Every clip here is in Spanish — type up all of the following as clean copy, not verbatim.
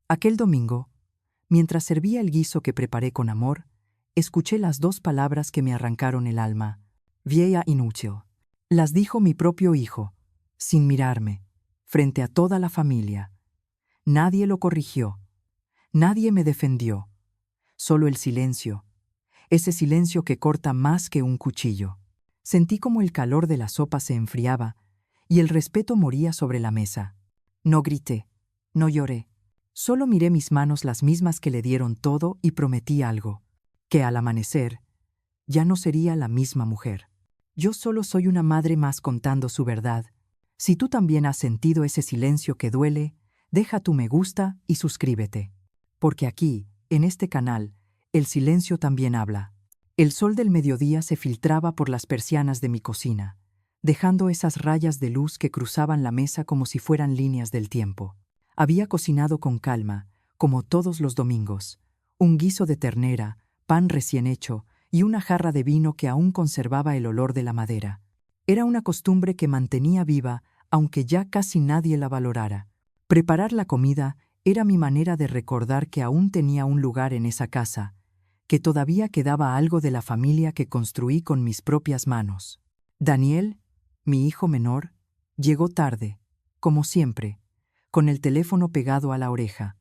Aquel domingo, mientras servía el guiso que preparé con amor, escuché las dos palabras que me arrancaron el alma: vieja inútil. Las dijo mi propio hijo, sin mirarme, frente a toda la familia. Nadie lo corrigió, nadie me defendió, solo el silencio, ese silencio que corta más que un cuchillo. Sentí como el calor de la sopa se enfriaba y el respeto moría sobre la mesa. No grité, no lloré. Solo miré mis manos, las mismas que le dieron todo, y prometí algo: que al amanecer ya no sería la misma mujer. Yo solo soy una madre más contando su verdad. Si tú también has sentido ese silencio que duele, deja tu me gusta y suscríbete. Porque aquí, en este canal, el silencio también habla. El sol del mediodía se filtraba por las persianas de mi cocina, dejando esas rayas de luz que cruzaban la mesa como si fueran líneas del tiempo. Había cocinado con calma, como todos los domingos, un guiso de ternera, pan recién hecho y una jarra de vino que aún conservaba el olor de la madera. Era una costumbre que mantenía viva, aunque ya casi nadie la valorara. Preparar la comida era mi manera de recordar que aún tenía un lugar en esa casa, que todavía quedaba algo de la familia que construí con mis propias manos. Daniel, mi hijo menor, llegó tarde, como siempre, con el teléfono pegado a la oreja.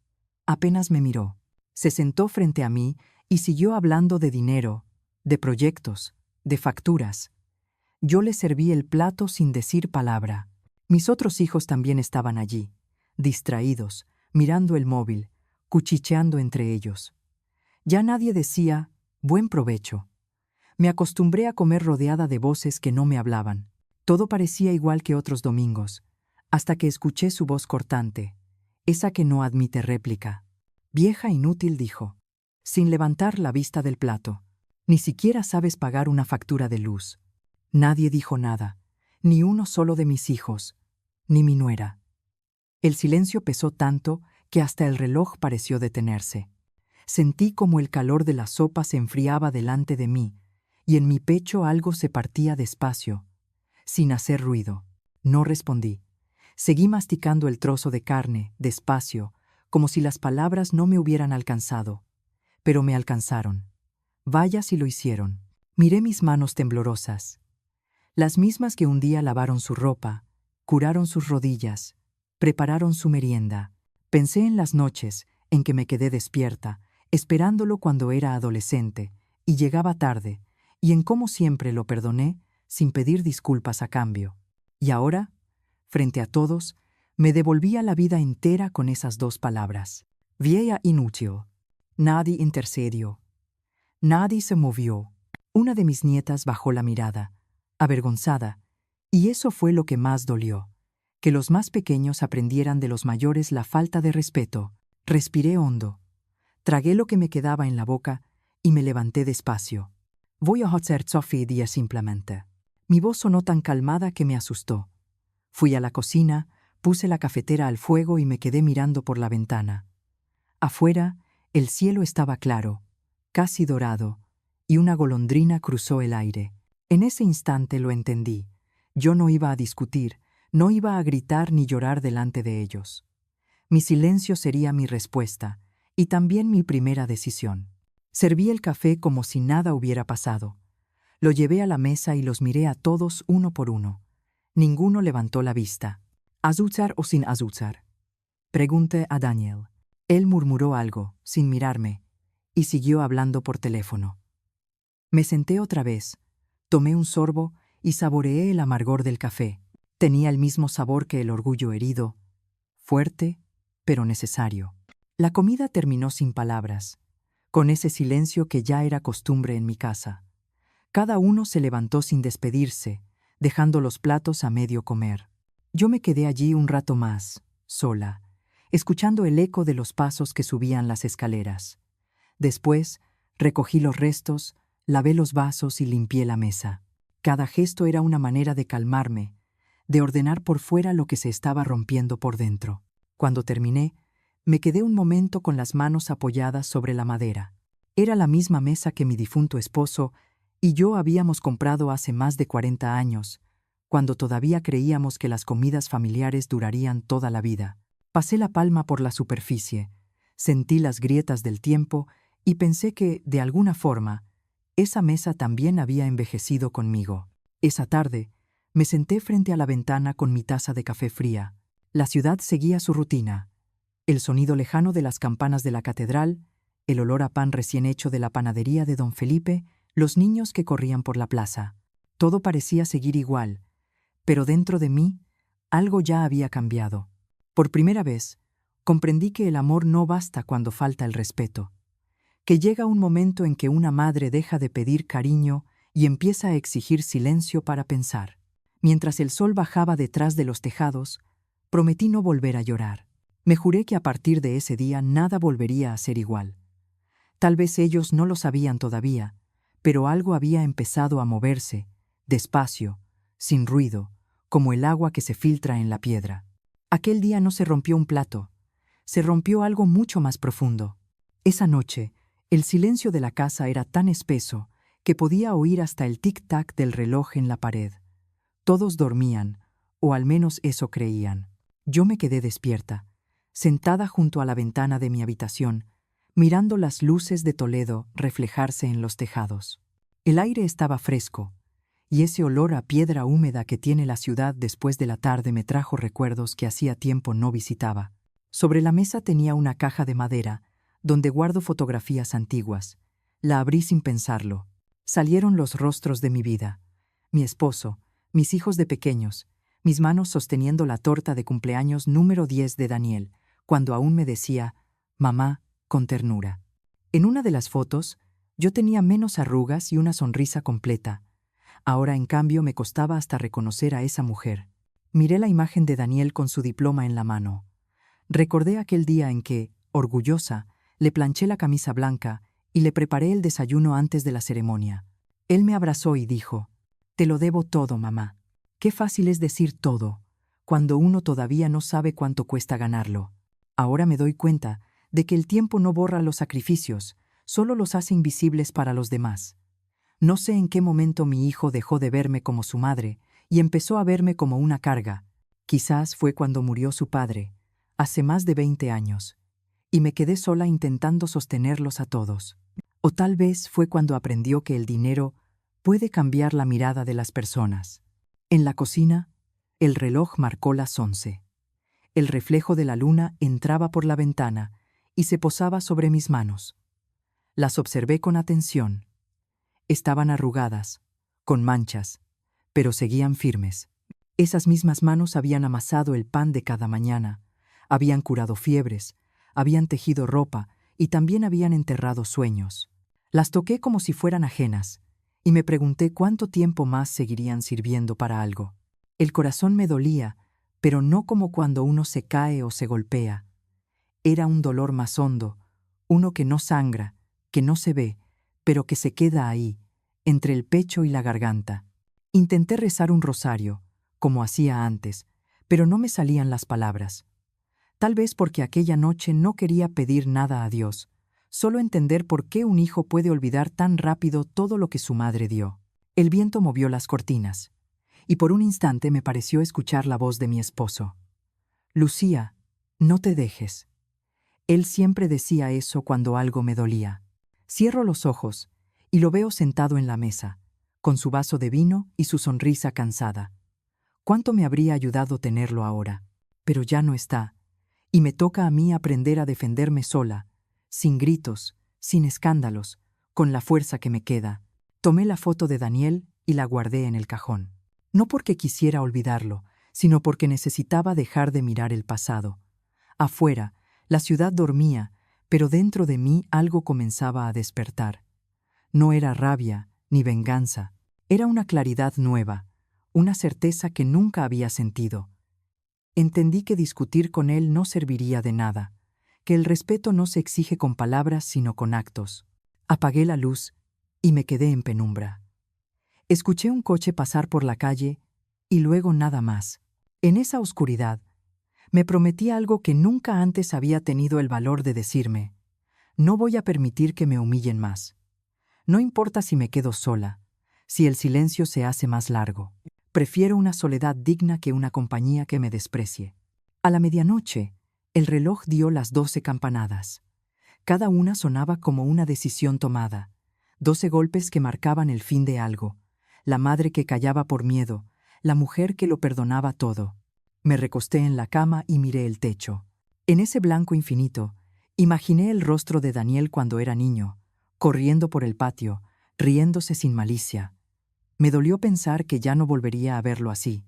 Apenas me miró. Se sentó frente a mí y siguió hablando de dinero, de proyectos, de facturas. Yo le serví el plato sin decir palabra. Mis otros hijos también estaban allí, distraídos, mirando el móvil, cuchicheando entre ellos. Ya nadie decía «buen provecho». Me acostumbré a comer rodeada de voces que no me hablaban. Todo parecía igual que otros domingos, hasta que escuché su voz cortante, esa que no admite réplica. «Vieja inútil», dijo, sin levantar la vista del plato. «Ni siquiera sabes pagar una factura de luz». Nadie dijo nada, ni uno solo de mis hijos, ni mi nuera. El silencio pesó tanto que hasta el reloj pareció detenerse. Sentí como el calor de la sopa se enfriaba delante de mí, y en mi pecho algo se partía despacio, sin hacer ruido. No respondí. Seguí masticando el trozo de carne, despacio, como si las palabras no me hubieran alcanzado. Pero me alcanzaron. Vaya si lo hicieron. Miré mis manos temblorosas, las mismas que un día lavaron su ropa, curaron sus rodillas, prepararon su merienda. Pensé en las noches en que me quedé despierta, esperándolo cuando era adolescente, y llegaba tarde, y en cómo siempre lo perdoné sin pedir disculpas a cambio. Y ahora, frente a todos, me devolvía la vida entera con esas dos palabras: vieja inútil. Nadie intercedió. Nadie se movió. Una de mis nietas bajó la mirada, avergonzada, y eso fue lo que más dolió, que los más pequeños aprendieran de los mayores la falta de respeto. Respiré hondo, tragué lo que me quedaba en la boca y me levanté despacio. Voy a hacer Sophie día simplemente. Mi voz sonó tan calmada que me asustó. Fui a la cocina, puse la cafetera al fuego y me quedé mirando por la ventana. Afuera, el cielo estaba claro, casi dorado, y una golondrina cruzó el aire. En ese instante lo entendí. Yo no iba a discutir, no iba a gritar ni llorar delante de ellos. Mi silencio sería mi respuesta, y también mi primera decisión. Serví el café como si nada hubiera pasado. Lo llevé a la mesa y los miré a todos uno por uno. Ninguno levantó la vista. ¿Azúcar o sin azúcar?, pregunté a Daniel. Él murmuró algo, sin mirarme, y siguió hablando por teléfono. Me senté otra vez, tomé un sorbo y saboreé el amargor del café. Tenía el mismo sabor que el orgullo herido, fuerte, pero necesario. La comida terminó sin palabras, con ese silencio que ya era costumbre en mi casa. Cada uno se levantó sin despedirse, dejando los platos a medio comer. Yo me quedé allí un rato más, sola, escuchando el eco de los pasos que subían las escaleras. Después, recogí los restos, lavé los vasos y limpié la mesa. Cada gesto era una manera de calmarme, de ordenar por fuera lo que se estaba rompiendo por dentro. Cuando terminé, me quedé un momento con las manos apoyadas sobre la madera. Era la misma mesa que mi difunto esposo y yo habíamos comprado hace más de 40 años, cuando todavía creíamos que las comidas familiares durarían toda la vida. Pasé la palma por la superficie, Sentí las grietas del tiempo y pensé que, de alguna forma, esa mesa también había envejecido conmigo. Esa tarde, me senté frente a la ventana con mi taza de café fría. La ciudad seguía su rutina. El sonido lejano de las campanas de la catedral, el olor a pan recién hecho de la panadería de don Felipe, los niños que corrían por la plaza. Todo parecía seguir igual, pero dentro de mí, algo ya había cambiado. Por primera vez, comprendí que el amor no basta cuando falta el respeto, que llega un momento en que una madre deja de pedir cariño y empieza a exigir silencio para pensar. Mientras el sol bajaba detrás de los tejados, prometí no volver a llorar. Me juré que a partir de ese día nada volvería a ser igual. Tal vez ellos no lo sabían todavía, pero algo había empezado a moverse, despacio, sin ruido, como el agua que se filtra en la piedra. Aquel día no se rompió un plato, se rompió algo mucho más profundo. Esa noche, el silencio de la casa era tan espeso que podía oír hasta el tic-tac del reloj en la pared. Todos dormían, o al menos eso creían. Yo me quedé despierta, sentada junto a la ventana de mi habitación, mirando las luces de Toledo reflejarse en los tejados. El aire estaba fresco, y ese olor a piedra húmeda que tiene la ciudad después de la tarde me trajo recuerdos que hacía tiempo no visitaba. Sobre la mesa tenía una caja de madera, donde guardo fotografías antiguas. La abrí sin pensarlo. Salieron los rostros de mi vida. Mi esposo, mis hijos de pequeños, mis manos sosteniendo la torta de cumpleaños número 10 de Daniel, cuando aún me decía, mamá, con ternura. En una de las fotos, yo tenía menos arrugas y una sonrisa completa. Ahora, en cambio, me costaba hasta reconocer a esa mujer. Miré la imagen de Daniel con su diploma en la mano. Recordé aquel día en que, orgullosa, le planché la camisa blanca y le preparé el desayuno antes de la ceremonia. Él me abrazó y dijo, «Te lo debo todo, mamá». Qué fácil es decir todo, cuando uno todavía no sabe cuánto cuesta ganarlo. Ahora me doy cuenta de que el tiempo no borra los sacrificios, solo los hace invisibles para los demás. No sé en qué momento mi hijo dejó de verme como su madre y empezó a verme como una carga. Quizás fue cuando murió su padre, hace más de 20 años, y me quedé sola intentando sostenerlos a todos. O tal vez fue cuando aprendió que el dinero puede cambiar la mirada de las personas. En la cocina, el reloj marcó las 11. El reflejo de la luna entraba por la ventana y se posaba sobre mis manos. Las observé con atención. Estaban arrugadas, con manchas, pero seguían firmes. Esas mismas manos habían amasado el pan de cada mañana, habían curado fiebres, habían tejido ropa y también habían enterrado sueños. Las toqué como si fueran ajenas, y me pregunté cuánto tiempo más seguirían sirviendo para algo. El corazón me dolía, pero no como cuando uno se cae o se golpea. Era un dolor más hondo, uno que no sangra, que no se ve, pero que se queda ahí, entre el pecho y la garganta. Intenté rezar un rosario, como hacía antes, pero no me salían las palabras. Tal vez porque aquella noche no quería pedir nada a Dios, solo entender por qué un hijo puede olvidar tan rápido todo lo que su madre dio. El viento movió las cortinas, y por un instante me pareció escuchar la voz de mi esposo. «Lucía, no te dejes». Él siempre decía eso cuando algo me dolía. Cierro los ojos y lo veo sentado en la mesa, con su vaso de vino y su sonrisa cansada. ¿Cuánto me habría ayudado tenerlo ahora? Pero ya no está, y me toca a mí aprender a defenderme sola, sin gritos, sin escándalos, con la fuerza que me queda. Tomé la foto de Daniel y la guardé en el cajón. No porque quisiera olvidarlo, sino porque necesitaba dejar de mirar el pasado. Afuera, la ciudad dormía, pero dentro de mí algo comenzaba a despertar. No era rabia ni venganza, era una claridad nueva, una certeza que nunca había sentido. Entendí que discutir con él no serviría de nada, que el respeto no se exige con palabras sino con actos. Apagué la luz y me quedé en penumbra. Escuché un coche pasar por la calle y luego nada más. En esa oscuridad, me prometí algo que nunca antes había tenido el valor de decirme. No voy a permitir que me humillen más. No importa si me quedo sola, si el silencio se hace más largo. Prefiero una soledad digna que una compañía que me desprecie. A la medianoche, el reloj dio las 12 campanadas. Cada una sonaba como una decisión tomada. 12 golpes que marcaban el fin de algo. La madre que callaba por miedo, la mujer que lo perdonaba todo. Me recosté en la cama y miré el techo. En ese blanco infinito, imaginé el rostro de Daniel cuando era niño, corriendo por el patio, riéndose sin malicia. Me dolió pensar que ya no volvería a verlo así,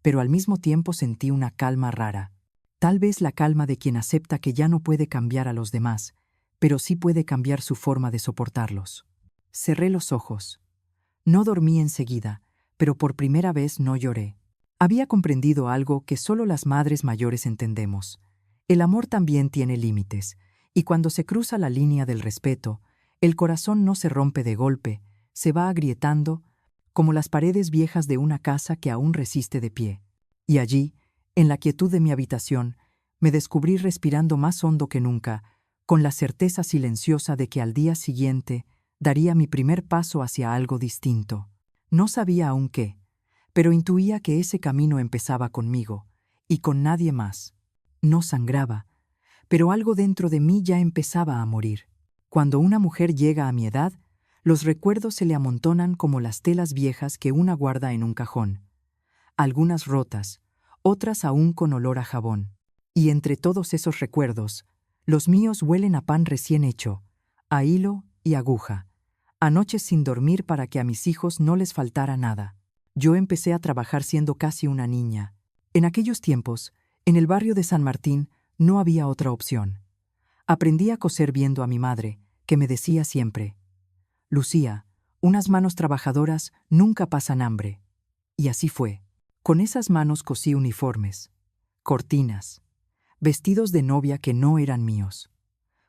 pero al mismo tiempo sentí una calma rara. Tal vez la calma de quien acepta que ya no puede cambiar a los demás, pero sí puede cambiar su forma de soportarlos. Cerré los ojos. No dormí enseguida, pero por primera vez no lloré. Había comprendido algo que solo las madres mayores entendemos. El amor también tiene límites, y cuando se cruza la línea del respeto, el corazón no se rompe de golpe, se va agrietando, como las paredes viejas de una casa que aún resiste de pie. Y allí, en la quietud de mi habitación, me descubrí respirando más hondo que nunca, con la certeza silenciosa de que al día siguiente daría mi primer paso hacia algo distinto. No sabía aún qué, pero intuía que ese camino empezaba conmigo, y con nadie más. No sangraba, pero algo dentro de mí ya empezaba a morir. Cuando una mujer llega a mi edad, los recuerdos se le amontonan como las telas viejas que una guarda en un cajón. Algunas rotas, otras aún con olor a jabón. Y entre todos esos recuerdos, los míos huelen a pan recién hecho, a hilo y aguja, a noches sin dormir para que a mis hijos no les faltara nada. Yo empecé a trabajar siendo casi una niña. En aquellos tiempos, en el barrio de San Martín, no había otra opción. Aprendí a coser viendo a mi madre, que me decía siempre: Lucía, unas manos trabajadoras nunca pasan hambre. Y así fue. Con esas manos cosí uniformes, cortinas, vestidos de novia que no eran míos.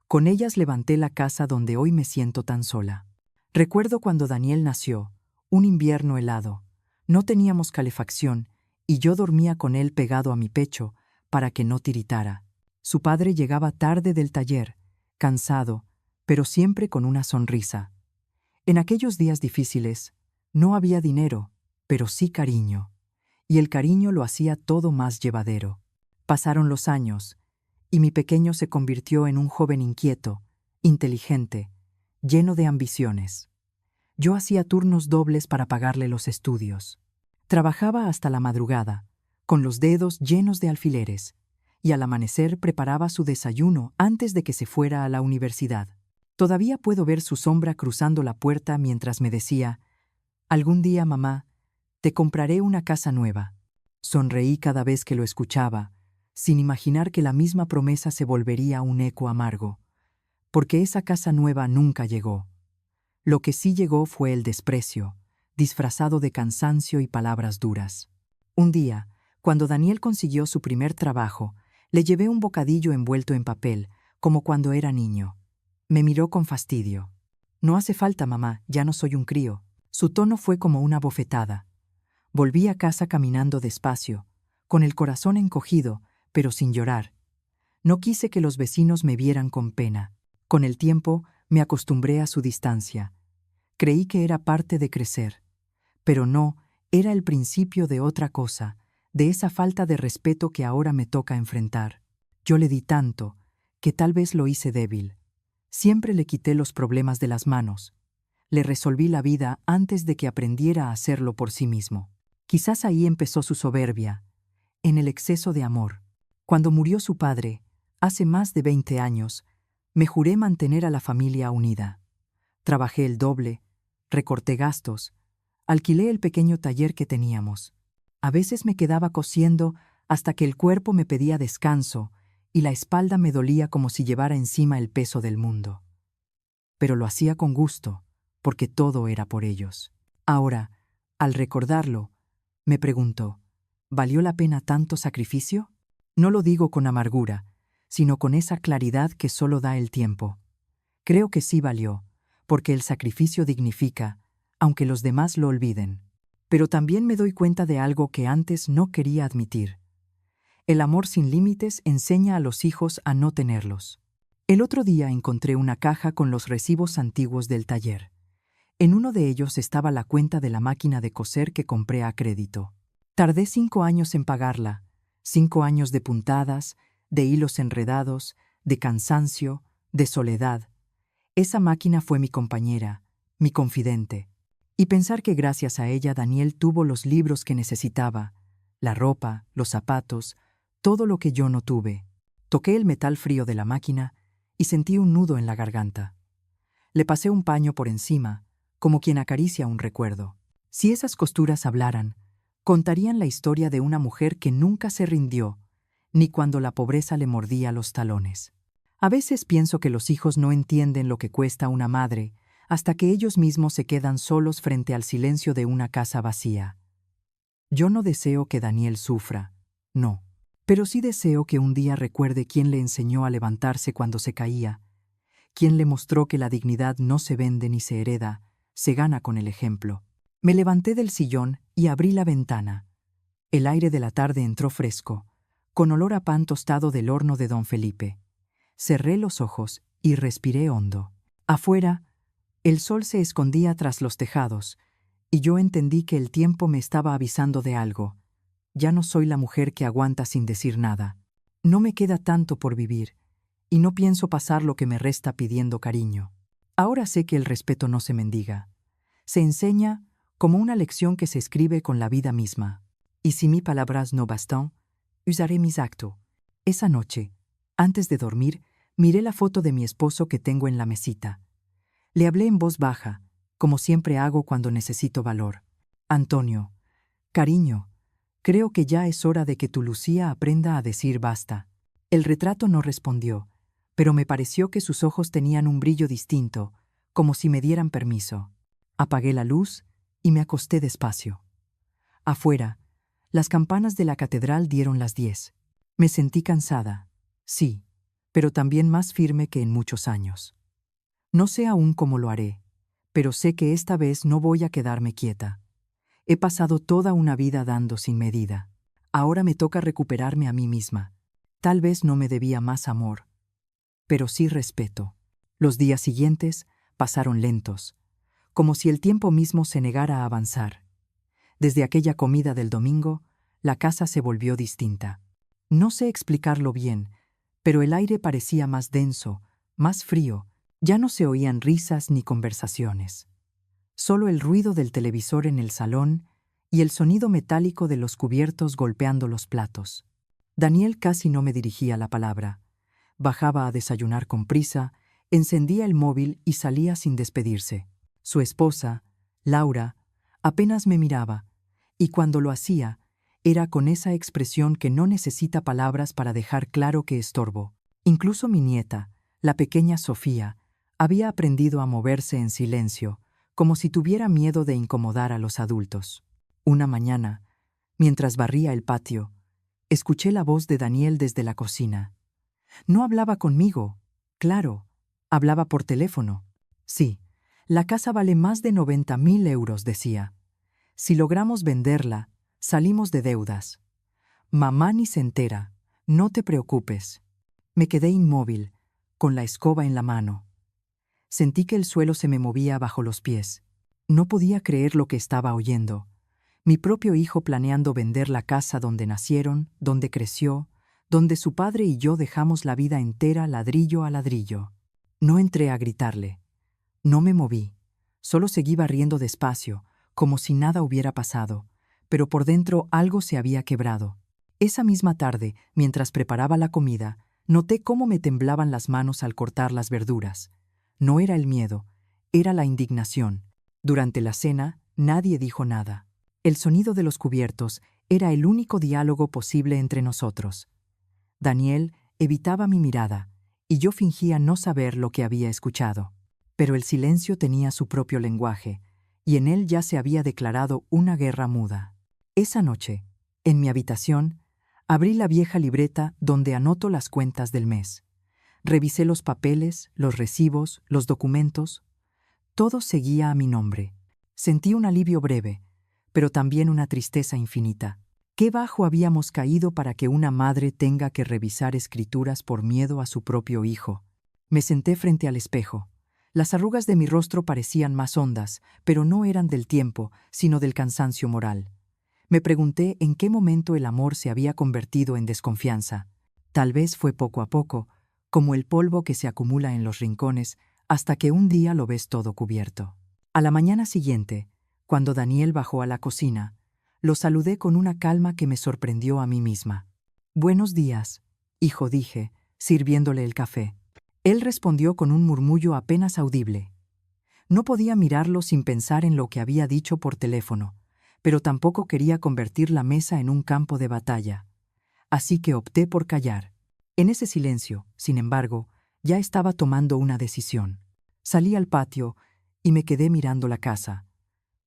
Con ellas levanté la casa donde hoy me siento tan sola. Recuerdo cuando Daniel nació, un invierno helado. No teníamos calefacción y yo dormía con él pegado a mi pecho para que no tiritara. Su padre llegaba tarde del taller, cansado, pero siempre con una sonrisa. En aquellos días difíciles, no había dinero, pero sí cariño. Y el cariño lo hacía todo más llevadero. Pasaron los años, y mi pequeño se convirtió en un joven inquieto, inteligente, lleno de ambiciones. Yo hacía turnos dobles para pagarle los estudios. Trabajaba hasta la madrugada, con los dedos llenos de alfileres, y al amanecer preparaba su desayuno antes de que se fuera a la universidad. Todavía puedo ver su sombra cruzando la puerta mientras me decía: «Algún día, mamá, te compraré una casa nueva». Sonreí cada vez que lo escuchaba, sin imaginar que la misma promesa se volvería un eco amargo, porque esa casa nueva nunca llegó. Lo que sí llegó fue el desprecio, disfrazado de cansancio y palabras duras. Un día, cuando Daniel consiguió su primer trabajo, le llevé un bocadillo envuelto en papel, como cuando era niño. Me miró con fastidio. «No hace falta, mamá, ya no soy un crío». Su tono fue como una bofetada. Volví a casa caminando despacio, con el corazón encogido, pero sin llorar. No quise que los vecinos me vieran con pena. Con el tiempo, me acostumbré a su distancia. Creí que era parte de crecer. Pero no, era el principio de otra cosa, de esa falta de respeto que ahora me toca enfrentar. Yo le di tanto, que tal vez lo hice débil. Siempre le quité los problemas de las manos. Le resolví la vida antes de que aprendiera a hacerlo por sí mismo. Quizás ahí empezó su soberbia, en el exceso de amor. Cuando murió su padre, hace más de 20 años, me juré mantener a la familia unida. Trabajé el doble, recorté gastos, alquilé el pequeño taller que teníamos. A veces me quedaba cosiendo hasta que el cuerpo me pedía descanso y la espalda me dolía como si llevara encima el peso del mundo. Pero lo hacía con gusto, porque todo era por ellos. Ahora, al recordarlo, me pregunto: ¿valió la pena tanto sacrificio? No lo digo con amargura, sino con esa claridad que solo da el tiempo. Creo que sí valió, porque el sacrificio dignifica, aunque los demás lo olviden. Pero también me doy cuenta de algo que antes no quería admitir. El amor sin límites enseña a los hijos a no tenerlos. El otro día encontré una caja con los recibos antiguos del taller. En uno de ellos estaba la cuenta de la máquina de coser que compré a crédito. Tardé 5 años en pagarla, 5 años de puntadas, de hilos enredados, de cansancio, de soledad. Esa máquina fue mi compañera, mi confidente. Y pensar que gracias a ella Daniel tuvo los libros que necesitaba, la ropa, los zapatos, todo lo que yo no tuve. Toqué el metal frío de la máquina y sentí un nudo en la garganta. Le pasé un paño por encima, como quien acaricia un recuerdo. Si esas costuras hablaran, contarían la historia de una mujer que nunca se rindió, ni cuando la pobreza le mordía los talones. A veces pienso que los hijos no entienden lo que cuesta una madre hasta que ellos mismos se quedan solos frente al silencio de una casa vacía. Yo no deseo que Daniel sufra, no, pero sí deseo que un día recuerde quién le enseñó a levantarse cuando se caía, quién le mostró que la dignidad no se vende ni se hereda, se gana con el ejemplo. Me levanté del sillón y abrí la ventana. El aire de la tarde entró fresco, con olor a pan tostado del horno de don Felipe. Cerré los ojos y respiré hondo. Afuera, el sol se escondía tras los tejados, y yo entendí que el tiempo me estaba avisando de algo. Ya no soy la mujer que aguanta sin decir nada. No me queda tanto por vivir, y no pienso pasar lo que me resta pidiendo cariño. Ahora sé que el respeto no se mendiga. Se enseña como una lección que se escribe con la vida misma. Y si mis palabras no bastan, usaré mis actos. Esa noche, antes de dormir, miré la foto de mi esposo que tengo en la mesita. Le hablé en voz baja, como siempre hago cuando necesito valor. Antonio, cariño, creo que ya es hora de que tu Lucía aprenda a decir basta. El retrato no respondió, pero me pareció que sus ojos tenían un brillo distinto, como si me dieran permiso. Apagué la luz y me acosté despacio. Afuera, las campanas de la catedral dieron las 10. Me sentí cansada, sí, pero también más firme que en muchos años. No sé aún cómo lo haré, pero sé que esta vez no voy a quedarme quieta. He pasado toda una vida dando sin medida. Ahora me toca recuperarme a mí misma. Tal vez no me debía más amor, pero sí respeto. Los días siguientes pasaron lentos, como si el tiempo mismo se negara a avanzar. Desde aquella comida del domingo, la casa se volvió distinta. No sé explicarlo bien, pero el aire parecía más denso, más frío. Ya no se oían risas ni conversaciones. Solo el ruido del televisor en el salón y el sonido metálico de los cubiertos golpeando los platos. Daniel casi no me dirigía la palabra. Bajaba a desayunar con prisa, encendía el móvil y salía sin despedirse. Su esposa, Laura, apenas me miraba, y cuando lo hacía, era con esa expresión que no necesita palabras para dejar claro que estorbo. Incluso mi nieta, la pequeña Sofía, había aprendido a moverse en silencio, como si tuviera miedo de incomodar a los adultos. Una mañana, mientras barría el patio, escuché la voz de Daniel desde la cocina. No hablaba conmigo, claro, hablaba por teléfono. Sí, la casa vale más de 90.000 euros, decía. Si logramos venderla, salimos de deudas. Mamá ni se entera, no te preocupes. Me quedé inmóvil, con la escoba en la mano. Sentí que el suelo se me movía bajo los pies. No podía creer lo que estaba oyendo. Mi propio hijo planeando vender la casa donde nacieron, donde creció, donde su padre y yo dejamos la vida entera ladrillo a ladrillo. No entré a gritarle. No me moví. Solo seguí barriendo despacio, como si nada hubiera pasado, pero por dentro algo se había quebrado. Esa misma tarde, mientras preparaba la comida, noté cómo me temblaban las manos al cortar las verduras. No era el miedo, era la indignación. Durante la cena, nadie dijo nada. El sonido de los cubiertos era el único diálogo posible entre nosotros. Daniel evitaba mi mirada, y yo fingía no saber lo que había escuchado. Pero el silencio tenía su propio lenguaje, y en él ya se había declarado una guerra muda. Esa noche, en mi habitación, abrí la vieja libreta donde anoto las cuentas del mes. Revisé los papeles, los recibos, los documentos. Todo seguía a mi nombre. Sentí un alivio breve, pero también una tristeza infinita. Qué bajo habíamos caído para que una madre tenga que revisar escrituras por miedo a su propio hijo. Me senté frente al espejo. Las arrugas de mi rostro parecían más hondas, pero no eran del tiempo, sino del cansancio moral. Me pregunté en qué momento el amor se había convertido en desconfianza. Tal vez fue poco a poco, como el polvo que se acumula en los rincones hasta que un día lo ves todo cubierto. A la mañana siguiente, cuando Daniel bajó a la cocina, lo saludé con una calma que me sorprendió a mí misma. «Buenos días, hijo», dije, sirviéndole el café. Él respondió con un murmullo apenas audible. No podía mirarlo sin pensar en lo que había dicho por teléfono, pero tampoco quería convertir la mesa en un campo de batalla. Así que opté por callar. En ese silencio, sin embargo, ya estaba tomando una decisión. Salí al patio y me quedé mirando la casa.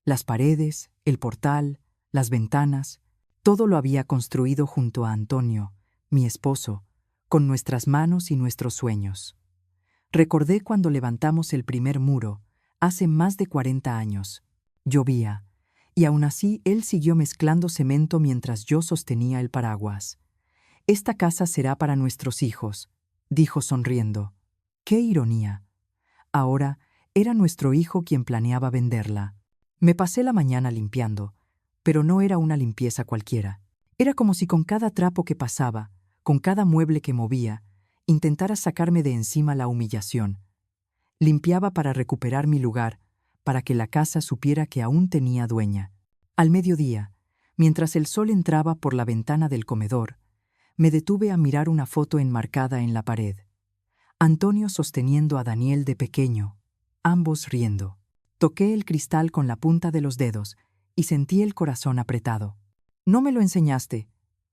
Las paredes, el portal, las ventanas, todo lo había construido junto a Antonio, mi esposo, con nuestras manos y nuestros sueños. Recordé cuando levantamos el primer muro, hace más de 40 años. Llovía, y aún así él siguió mezclando cemento mientras yo sostenía el paraguas. «Esta casa será para nuestros hijos», dijo sonriendo. ¡Qué ironía! Ahora era nuestro hijo quien planeaba venderla. Me pasé la mañana limpiando, pero no era una limpieza cualquiera. Era como si con cada trapo que pasaba, con cada mueble que movía, intentara sacarme de encima la humillación. Limpiaba para recuperar mi lugar, para que la casa supiera que aún tenía dueña. Al mediodía, mientras el sol entraba por la ventana del comedor, me detuve a mirar una foto enmarcada en la pared. Antonio sosteniendo a Daniel de pequeño, ambos riendo. Toqué el cristal con la punta de los dedos y sentí el corazón apretado. «No me lo enseñaste»,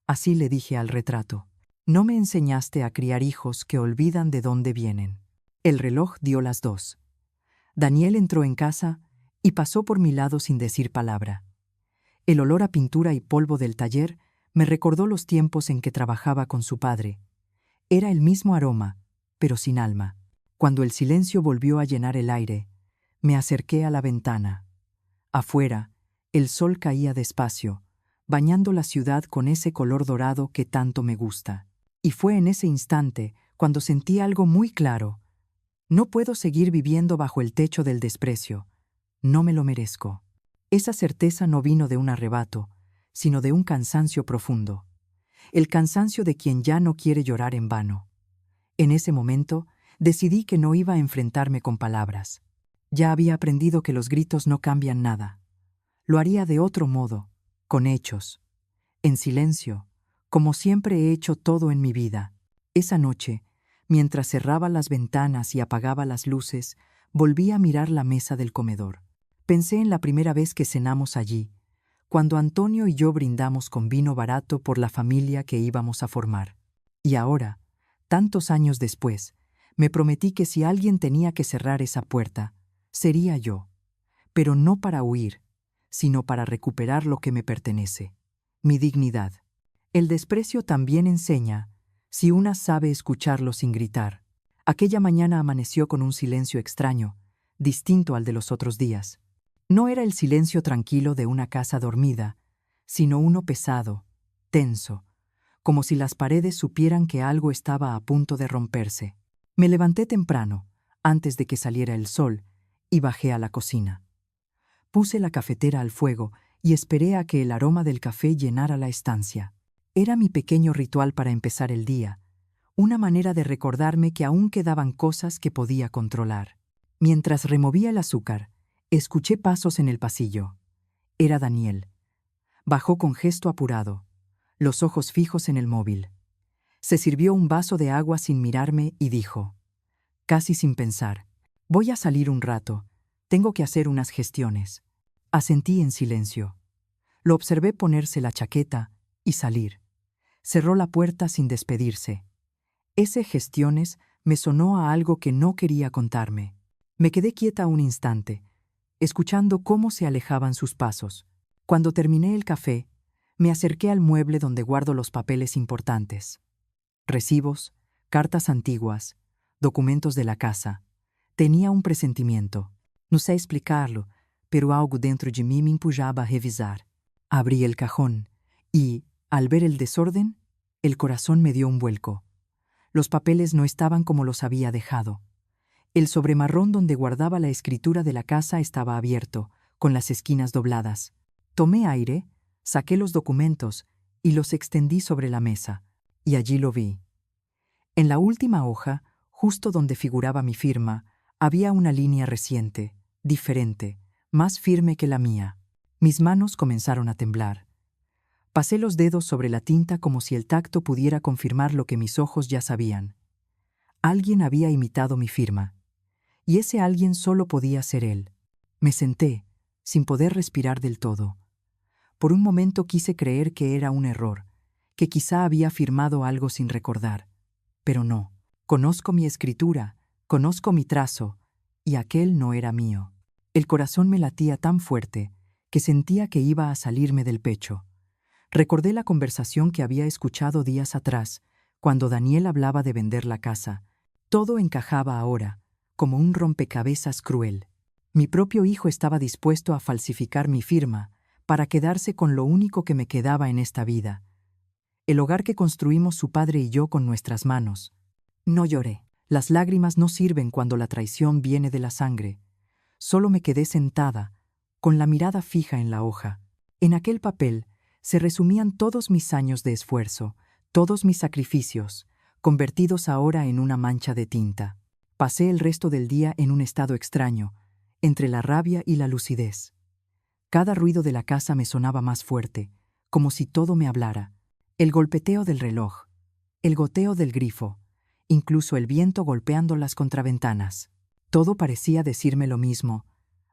así le dije al retrato. «No me enseñaste a criar hijos que olvidan de dónde vienen». El reloj dio las 2. Daniel entró en casa y pasó por mi lado sin decir palabra. El olor a pintura y polvo del taller me recordó los tiempos en que trabajaba con su padre. Era el mismo aroma, pero sin alma. Cuando el silencio volvió a llenar el aire, me acerqué a la ventana. Afuera, el sol caía despacio, bañando la ciudad con ese color dorado que tanto me gusta. Y fue en ese instante cuando sentí algo muy claro. No puedo seguir viviendo bajo el techo del desprecio. No me lo merezco. Esa certeza no vino de un arrebato, sino de un cansancio profundo. El cansancio de quien ya no quiere llorar en vano. En ese momento, decidí que no iba a enfrentarme con palabras. Ya había aprendido que los gritos no cambian nada. Lo haría de otro modo, con hechos. En silencio, como siempre he hecho todo en mi vida. Esa noche, mientras cerraba las ventanas y apagaba las luces, volví a mirar la mesa del comedor. Pensé en la primera vez que cenamos allí, cuando Antonio y yo brindamos con vino barato por la familia que íbamos a formar. Y ahora, tantos años después, me prometí que si alguien tenía que cerrar esa puerta, sería yo. Pero no para huir, sino para recuperar lo que me pertenece, mi dignidad. El desprecio también enseña, si una sabe escucharlo sin gritar. Aquella mañana amaneció con un silencio extraño, distinto al de los otros días. No era el silencio tranquilo de una casa dormida, sino uno pesado, tenso, como si las paredes supieran que algo estaba a punto de romperse. Me levanté temprano, antes de que saliera el sol, y bajé a la cocina. Puse la cafetera al fuego y esperé a que el aroma del café llenara la estancia. Era mi pequeño ritual para empezar el día, una manera de recordarme que aún quedaban cosas que podía controlar. Mientras removía el azúcar, escuché pasos en el pasillo. Era Daniel. Bajó con gesto apurado, los ojos fijos en el móvil. Se sirvió un vaso de agua sin mirarme y dijo, casi sin pensar, «Voy a salir un rato, tengo que hacer unas gestiones». Asentí en silencio. Lo observé ponerse la chaqueta y salir. Cerró la puerta sin despedirse. Ese gestiones me sonó a algo que no quería contarme. Me quedé quieta un instante, escuchando cómo se alejaban sus pasos. Cuando terminé el café, me acerqué al mueble donde guardo los papeles importantes. Recibos, cartas antiguas, documentos de la casa. Tenía un presentimiento. No sé explicarlo, pero algo dentro de mí me empujaba a revisar. Abrí el cajón y, al ver el desorden, el corazón me dio un vuelco. Los papeles no estaban como los había dejado. El sobremarrón donde guardaba la escritura de la casa estaba abierto, con las esquinas dobladas. Tomé aire, saqué los documentos y los extendí sobre la mesa, y allí lo vi. En la última hoja, justo donde figuraba mi firma, había una línea reciente, diferente, más firme que la mía. Mis manos comenzaron a temblar. Pasé los dedos sobre la tinta como si el tacto pudiera confirmar lo que mis ojos ya sabían. Alguien había imitado mi firma. Y ese alguien solo podía ser él. Me senté, sin poder respirar del todo. Por un momento quise creer que era un error, que quizá había firmado algo sin recordar. Pero no. Conozco mi escritura, conozco mi trazo, y aquel no era mío. El corazón me latía tan fuerte que sentía que iba a salirme del pecho. Recordé la conversación que había escuchado días atrás, cuando Daniel hablaba de vender la casa. Todo encajaba ahora, como un rompecabezas cruel. Mi propio hijo estaba dispuesto a falsificar mi firma para quedarse con lo único que me quedaba en esta vida. El hogar que construimos su padre y yo con nuestras manos. No lloré. Las lágrimas no sirven cuando la traición viene de la sangre. Solo me quedé sentada, con la mirada fija en la hoja. En aquel papel se resumían todos mis años de esfuerzo, todos mis sacrificios, convertidos ahora en una mancha de tinta. Pasé el resto del día en un estado extraño, entre la rabia y la lucidez. Cada ruido de la casa me sonaba más fuerte, como si todo me hablara. El golpeteo del reloj, el goteo del grifo, incluso el viento golpeando las contraventanas. Todo parecía decirme lo mismo.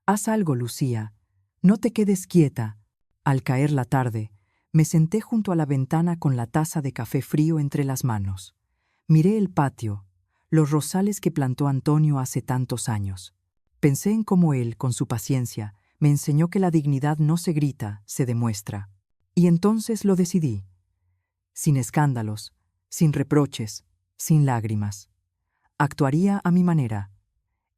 Haz algo, Lucía. No te quedes quieta. Al caer la tarde, me senté junto a la ventana con la taza de café frío entre las manos. Miré el patio, los rosales que plantó Antonio hace tantos años. Pensé en cómo él, con su paciencia, me enseñó que la dignidad no se grita, se demuestra. Y entonces lo decidí. Sin escándalos, sin reproches, sin lágrimas. Actuaría a mi manera,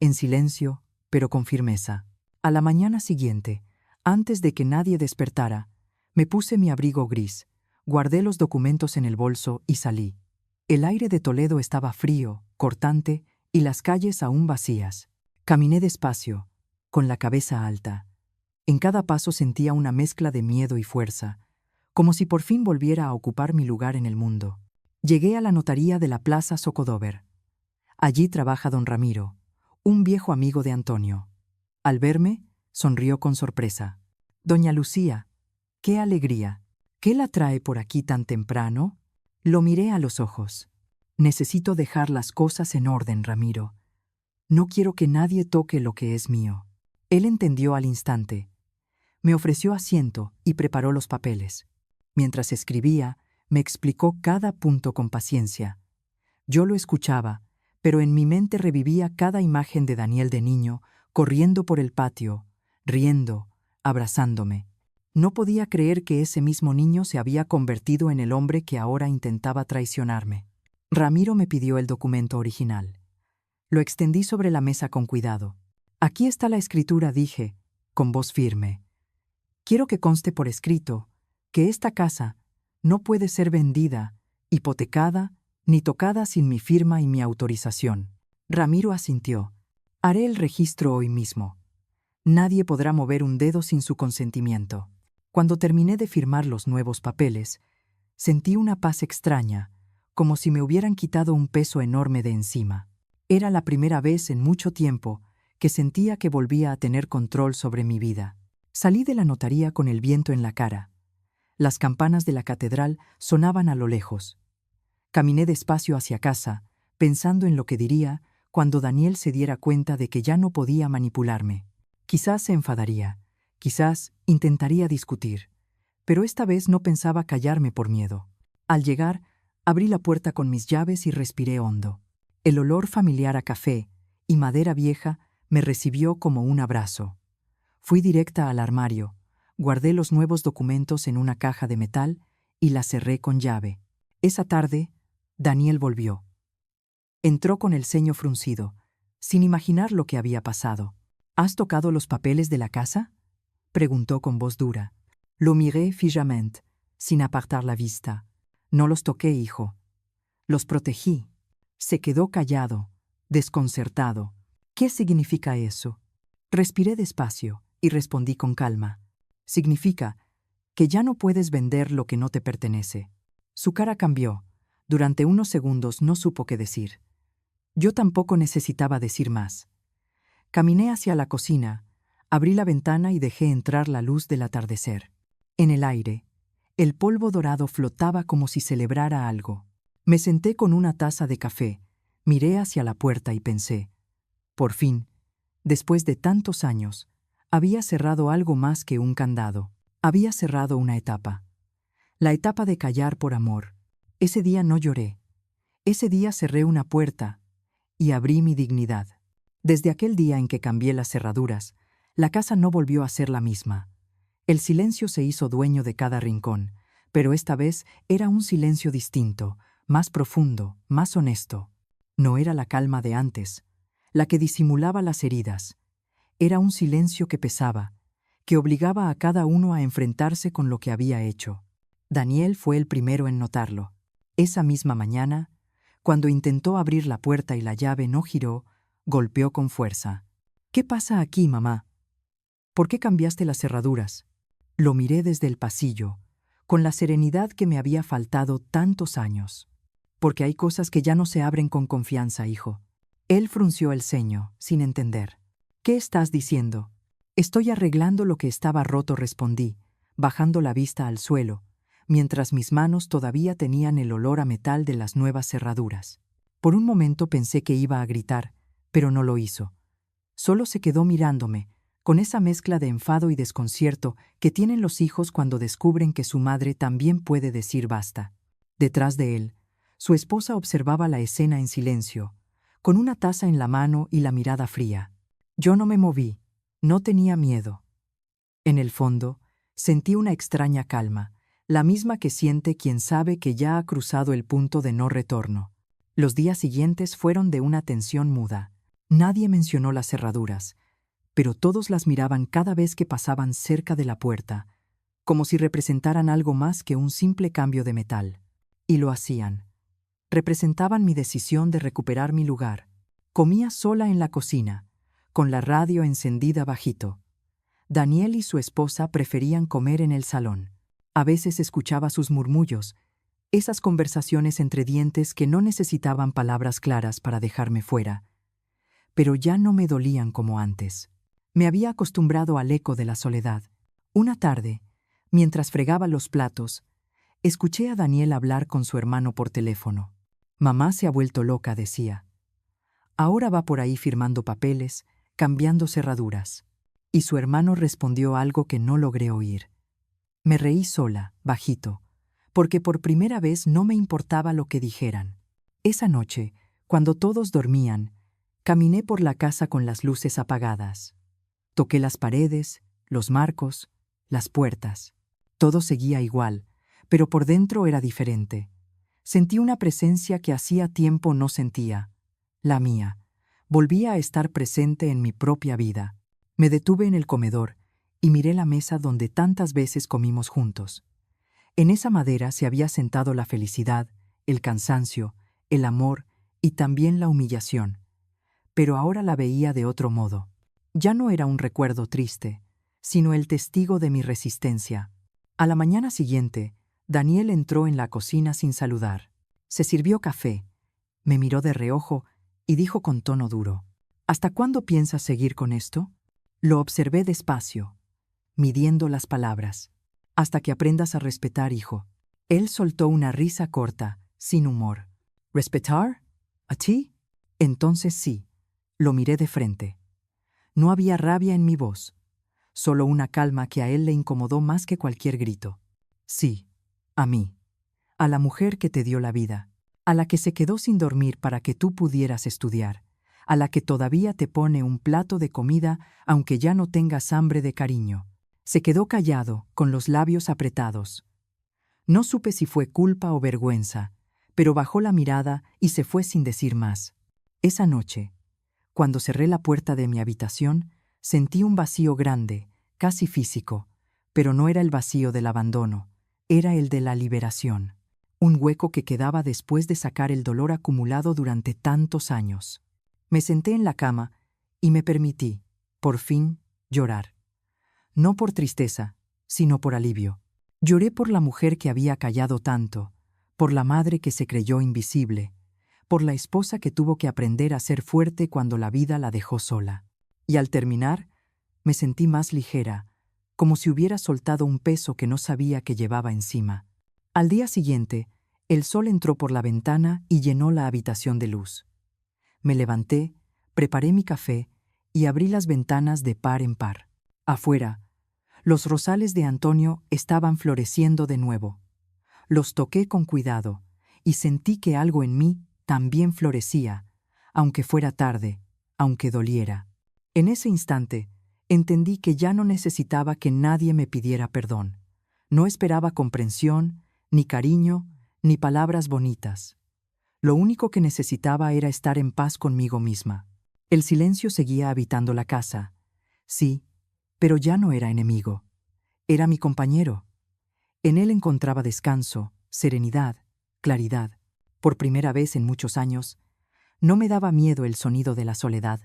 en silencio, pero con firmeza. A la mañana siguiente, antes de que nadie despertara, me puse mi abrigo gris, guardé los documentos en el bolso y salí. El aire de Toledo estaba frío, cortante, y las calles aún vacías. Caminé despacio, con la cabeza alta. En cada paso sentía una mezcla de miedo y fuerza, como si por fin volviera a ocupar mi lugar en el mundo. Llegué a la notaría de la Plaza Zocodover. Allí trabaja don Ramiro, un viejo amigo de Antonio. Al verme, sonrió con sorpresa. «Doña Lucía, qué alegría. ¿Qué la trae por aquí tan temprano?» Lo miré a los ojos. «Necesito dejar las cosas en orden, Ramiro. No quiero que nadie toque lo que es mío». Él entendió al instante. Me ofreció asiento y preparó los papeles. Mientras escribía, me explicó cada punto con paciencia. Yo lo escuchaba, pero en mi mente revivía cada imagen de Daniel de niño, corriendo por el patio, riendo, abrazándome. No podía creer que ese mismo niño se había convertido en el hombre que ahora intentaba traicionarme. Ramiro me pidió el documento original. Lo extendí sobre la mesa con cuidado. «Aquí está la escritura», dije, con voz firme. «Quiero que conste por escrito que esta casa no puede ser vendida, hipotecada, ni tocada sin mi firma y mi autorización». Ramiro asintió. «Haré el registro hoy mismo. Nadie podrá mover un dedo sin su consentimiento». Cuando terminé de firmar los nuevos papeles, sentí una paz extraña, como si me hubieran quitado un peso enorme de encima. Era la primera vez en mucho tiempo que sentía que volvía a tener control sobre mi vida. Salí de la notaría con el viento en la cara. Las campanas de la catedral sonaban a lo lejos. Caminé despacio hacia casa, pensando en lo que diría cuando Daniel se diera cuenta de que ya no podía manipularme. Quizás se enfadaría, quizás intentaría discutir, pero esta vez no pensaba callarme por miedo. Al llegar, abrí la puerta con mis llaves y respiré hondo. El olor familiar a café y madera vieja me recibió como un abrazo. Fui directa al armario, guardé los nuevos documentos en una caja de metal y la cerré con llave. Esa tarde, Daniel volvió. Entró con el ceño fruncido, sin imaginar lo que había pasado. «¿Has tocado los papeles de la casa?», preguntó con voz dura. Lo miré fijamente, sin apartar la vista. «No los toqué, hijo. Los protegí». Se quedó callado, desconcertado. «¿Qué significa eso?». Respiré despacio y respondí con calma. «Significa que ya no puedes vender lo que no te pertenece». Su cara cambió. Durante unos segundos no supo qué decir. Yo tampoco necesitaba decir más. Caminé hacia la cocina, abrí la ventana y dejé entrar la luz del atardecer. En el aire, el polvo dorado flotaba como si celebrara algo. Me senté con una taza de café, miré hacia la puerta y pensé, por fin, después de tantos años, había cerrado algo más que un candado. Había cerrado una etapa. La etapa de callar por amor. Ese día no lloré. Ese día cerré una puerta y abrí mi dignidad. Desde aquel día en que cambié las cerraduras, la casa no volvió a ser la misma. El silencio se hizo dueño de cada rincón, pero esta vez era un silencio distinto, más profundo, más honesto. No era la calma de antes, la que disimulaba las heridas. Era un silencio que pesaba, que obligaba a cada uno a enfrentarse con lo que había hecho. Daniel fue el primero en notarlo. Esa misma mañana, cuando intentó abrir la puerta y la llave no giró, golpeó con fuerza. «¿Qué pasa aquí, mamá? ¿Por qué cambiaste las cerraduras?» Lo miré desde el pasillo, con la serenidad que me había faltado tantos años. «Porque hay cosas que ya no se abren con confianza, hijo». Él frunció el ceño, sin entender. «¿Qué estás diciendo?» «Estoy arreglando lo que estaba roto», respondí, bajando la vista al suelo, mientras mis manos todavía tenían el olor a metal de las nuevas cerraduras. Por un momento pensé que iba a gritar, pero no lo hizo. Solo se quedó mirándome, con esa mezcla de enfado y desconcierto que tienen los hijos cuando descubren que su madre también puede decir basta. Detrás de él, su esposa observaba la escena en silencio, con una taza en la mano y la mirada fría. Yo no me moví, no tenía miedo. En el fondo, sentí una extraña calma, la misma que siente quien sabe que ya ha cruzado el punto de no retorno. Los días siguientes fueron de una tensión muda. Nadie mencionó las cerraduras, pero todos las miraban cada vez que pasaban cerca de la puerta, como si representaran algo más que un simple cambio de metal. Y lo hacían. Representaban mi decisión de recuperar mi lugar. Comía sola en la cocina, con la radio encendida bajito. Daniel y su esposa preferían comer en el salón. A veces escuchaba sus murmullos, esas conversaciones entre dientes que no necesitaban palabras claras para dejarme fuera. Pero ya no me dolían como antes. Me había acostumbrado al eco de la soledad. Una tarde, mientras fregaba los platos, escuché a Daniel hablar con su hermano por teléfono. «Mamá se ha vuelto loca», decía. «Ahora va por ahí firmando papeles, cambiando cerraduras». Y su hermano respondió algo que no logré oír. Me reí sola, bajito, porque por primera vez no me importaba lo que dijeran. Esa noche, cuando todos dormían, caminé por la casa con las luces apagadas. Toqué las paredes, los marcos, las puertas. Todo seguía igual, pero por dentro era diferente. Sentí una presencia que hacía tiempo no sentía. La mía. Volvía a estar presente en mi propia vida. Me detuve en el comedor y miré la mesa donde tantas veces comimos juntos. En esa madera se había sentado la felicidad, el cansancio, el amor y también la humillación. Pero ahora la veía de otro modo. Ya no era un recuerdo triste, sino el testigo de mi resistencia. A la mañana siguiente, Daniel entró en la cocina sin saludar. Se sirvió café, me miró de reojo y dijo con tono duro: «¿Hasta cuándo piensas seguir con esto?» Lo observé despacio, midiendo las palabras. «Hasta que aprendas a respetar, hijo». Él soltó una risa corta, sin humor. «¿Respetar? ¿A ti?» Entonces sí, lo miré de frente. No había rabia en mi voz, solo una calma que a él le incomodó más que cualquier grito. «Sí, a mí, a la mujer que te dio la vida, a la que se quedó sin dormir para que tú pudieras estudiar, a la que todavía te pone un plato de comida aunque ya no tengas hambre de cariño». Se quedó callado, con los labios apretados. No supe si fue culpa o vergüenza, pero bajó la mirada y se fue sin decir más. Esa noche, cuando cerré la puerta de mi habitación, sentí un vacío grande, casi físico, pero no era el vacío del abandono, era el de la liberación. Un hueco que quedaba después de sacar el dolor acumulado durante tantos años. Me senté en la cama y me permití, por fin, llorar. No por tristeza, sino por alivio. Lloré por la mujer que había callado tanto, por la madre que se creyó invisible, por la esposa que tuvo que aprender a ser fuerte cuando la vida la dejó sola. Y al terminar, me sentí más ligera, como si hubiera soltado un peso que no sabía que llevaba encima. Al día siguiente, el sol entró por la ventana y llenó la habitación de luz. Me levanté, preparé mi café y abrí las ventanas de par en par. Afuera, los rosales de Antonio estaban floreciendo de nuevo. Los toqué con cuidado y sentí que algo en mí también florecía, aunque fuera tarde, aunque doliera. En ese instante, entendí que ya no necesitaba que nadie me pidiera perdón. No esperaba comprensión, ni cariño, ni palabras bonitas. Lo único que necesitaba era estar en paz conmigo misma. El silencio seguía habitando la casa. Sí, pero ya no era enemigo. Era mi compañero. En él encontraba descanso, serenidad, claridad. Por primera vez en muchos años, no me daba miedo el sonido de la soledad.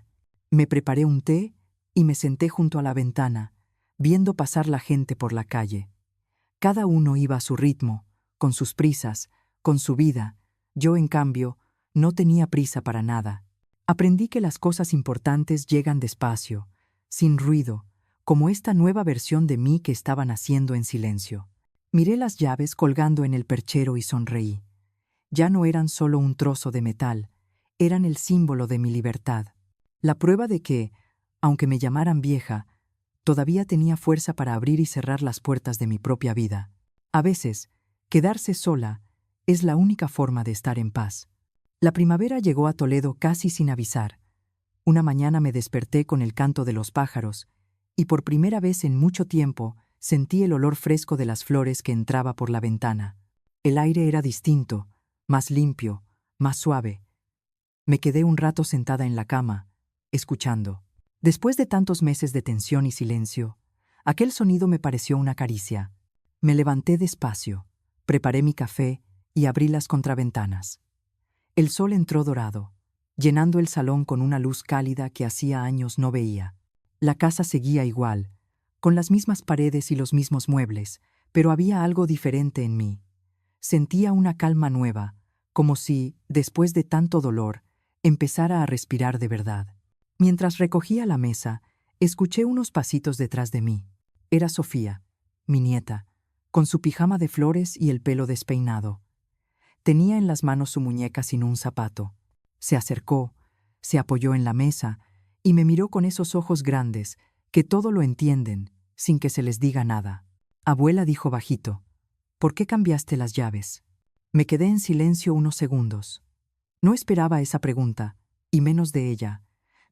Me preparé un té y me senté junto a la ventana, viendo pasar la gente por la calle. Cada uno iba a su ritmo, con sus prisas, con su vida. Yo, en cambio, no tenía prisa para nada. Aprendí que las cosas importantes llegan despacio, sin ruido, como esta nueva versión de mí que estaba naciendo en silencio. Miré las llaves colgando en el perchero y sonreí. Ya no eran solo un trozo de metal, eran el símbolo de mi libertad. La prueba de que, aunque me llamaran vieja, todavía tenía fuerza para abrir y cerrar las puertas de mi propia vida. A veces, quedarse sola es la única forma de estar en paz. La primavera llegó a Toledo casi sin avisar. Una mañana me desperté con el canto de los pájaros, y por primera vez en mucho tiempo sentí el olor fresco de las flores que entraba por la ventana. El aire era distinto, más limpio, más suave. Me quedé un rato sentada en la cama, escuchando. Después de tantos meses de tensión y silencio, aquel sonido me pareció una caricia. Me levanté despacio, preparé mi café y abrí las contraventanas. El sol entró dorado, llenando el salón con una luz cálida que hacía años no veía. La casa seguía igual, con las mismas paredes y los mismos muebles, pero había algo diferente en mí. Sentía una calma nueva, como si, después de tanto dolor, empezara a respirar de verdad. Mientras recogía la mesa, escuché unos pasitos detrás de mí. Era Sofía, mi nieta, con su pijama de flores y el pelo despeinado. Tenía en las manos su muñeca sin un zapato. Se acercó, se apoyó en la mesa y me miró con esos ojos grandes que todo lo entienden, sin que se les diga nada. Abuela, dijo bajito, ¿por qué cambiaste las llaves? Me quedé en silencio unos segundos. No esperaba esa pregunta, y menos de ella.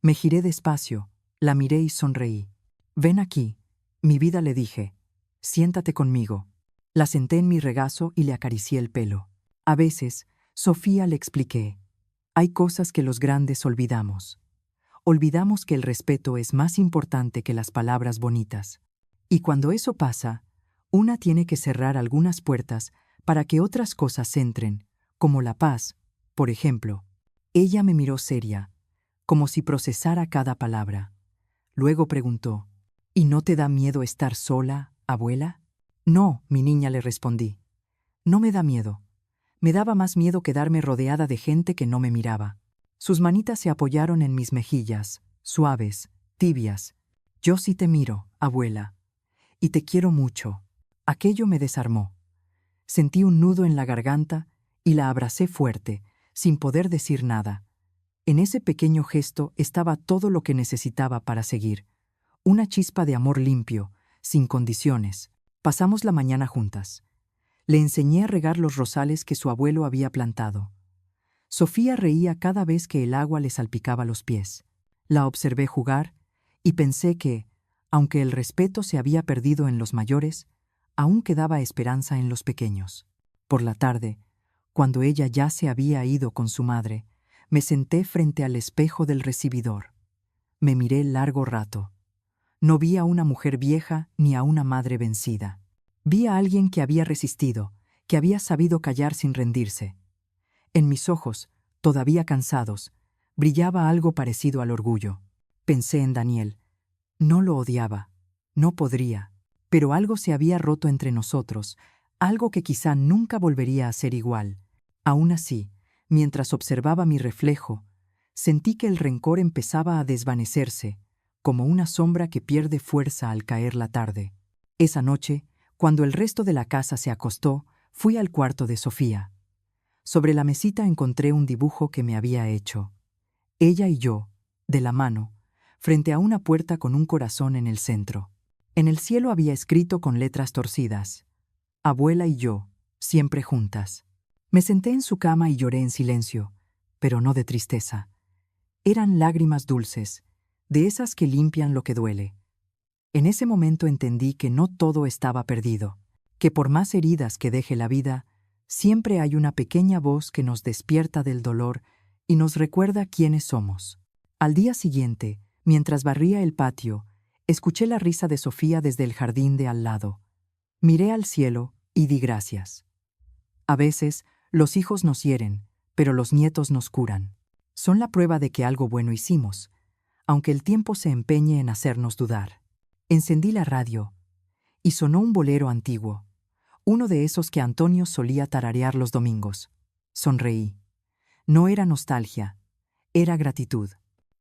Me giré despacio, la miré y sonreí. Ven aquí, mi vida, le dije. Siéntate conmigo. La senté en mi regazo y le acaricié el pelo. A veces, Sofía, le expliqué, hay cosas que los grandes olvidamos. Olvidamos que el respeto es más importante que las palabras bonitas. Y cuando eso pasa, una tiene que cerrar algunas puertas para que otras cosas entren, como la paz, por ejemplo. Ella me miró seria, como si procesara cada palabra. Luego preguntó, ¿y no te da miedo estar sola, abuela? No, mi niña, le respondí. No me da miedo. Me daba más miedo quedarme rodeada de gente que no me miraba. Sus manitas se apoyaron en mis mejillas, suaves, tibias. Yo sí te miro, abuela. Y te quiero mucho. Aquello me desarmó. Sentí un nudo en la garganta y la abracé fuerte, sin poder decir nada. En ese pequeño gesto estaba todo lo que necesitaba para seguir. Una chispa de amor limpio, sin condiciones. Pasamos la mañana juntas. Le enseñé a regar los rosales que su abuelo había plantado. Sofía reía cada vez que el agua le salpicaba los pies. La observé jugar y pensé que, aunque el respeto se había perdido en los mayores, aún quedaba esperanza en los pequeños. Por la tarde, cuando ella ya se había ido con su madre, me senté frente al espejo del recibidor. Me miré largo rato. No vi a una mujer vieja ni a una madre vencida. Vi a alguien que había resistido, que había sabido callar sin rendirse. En mis ojos, todavía cansados, brillaba algo parecido al orgullo. Pensé en Daniel. No lo odiaba, no podría, pero algo se había roto entre nosotros, algo que quizá nunca volvería a ser igual. Aún así, mientras observaba mi reflejo, sentí que el rencor empezaba a desvanecerse, como una sombra que pierde fuerza al caer la tarde. Esa noche, cuando el resto de la casa se acostó, fui al cuarto de Sofía. Sobre la mesita encontré un dibujo que me había hecho. Ella y yo, de la mano, frente a una puerta con un corazón en el centro. En el cielo había escrito con letras torcidas: Abuela y yo, siempre juntas. Me senté en su cama y lloré en silencio, pero no de tristeza. Eran lágrimas dulces, de esas que limpian lo que duele. En ese momento entendí que no todo estaba perdido, que por más heridas que deje la vida, siempre hay una pequeña voz que nos despierta del dolor y nos recuerda quiénes somos. Al día siguiente, mientras barría el patio, escuché la risa de Sofía desde el jardín de al lado. Miré al cielo y di gracias. A veces, los hijos nos hieren, pero los nietos nos curan. Son la prueba de que algo bueno hicimos, aunque el tiempo se empeñe en hacernos dudar. Encendí la radio y sonó un bolero antiguo, uno de esos que Antonio solía tararear los domingos. Sonreí. No era nostalgia, era gratitud.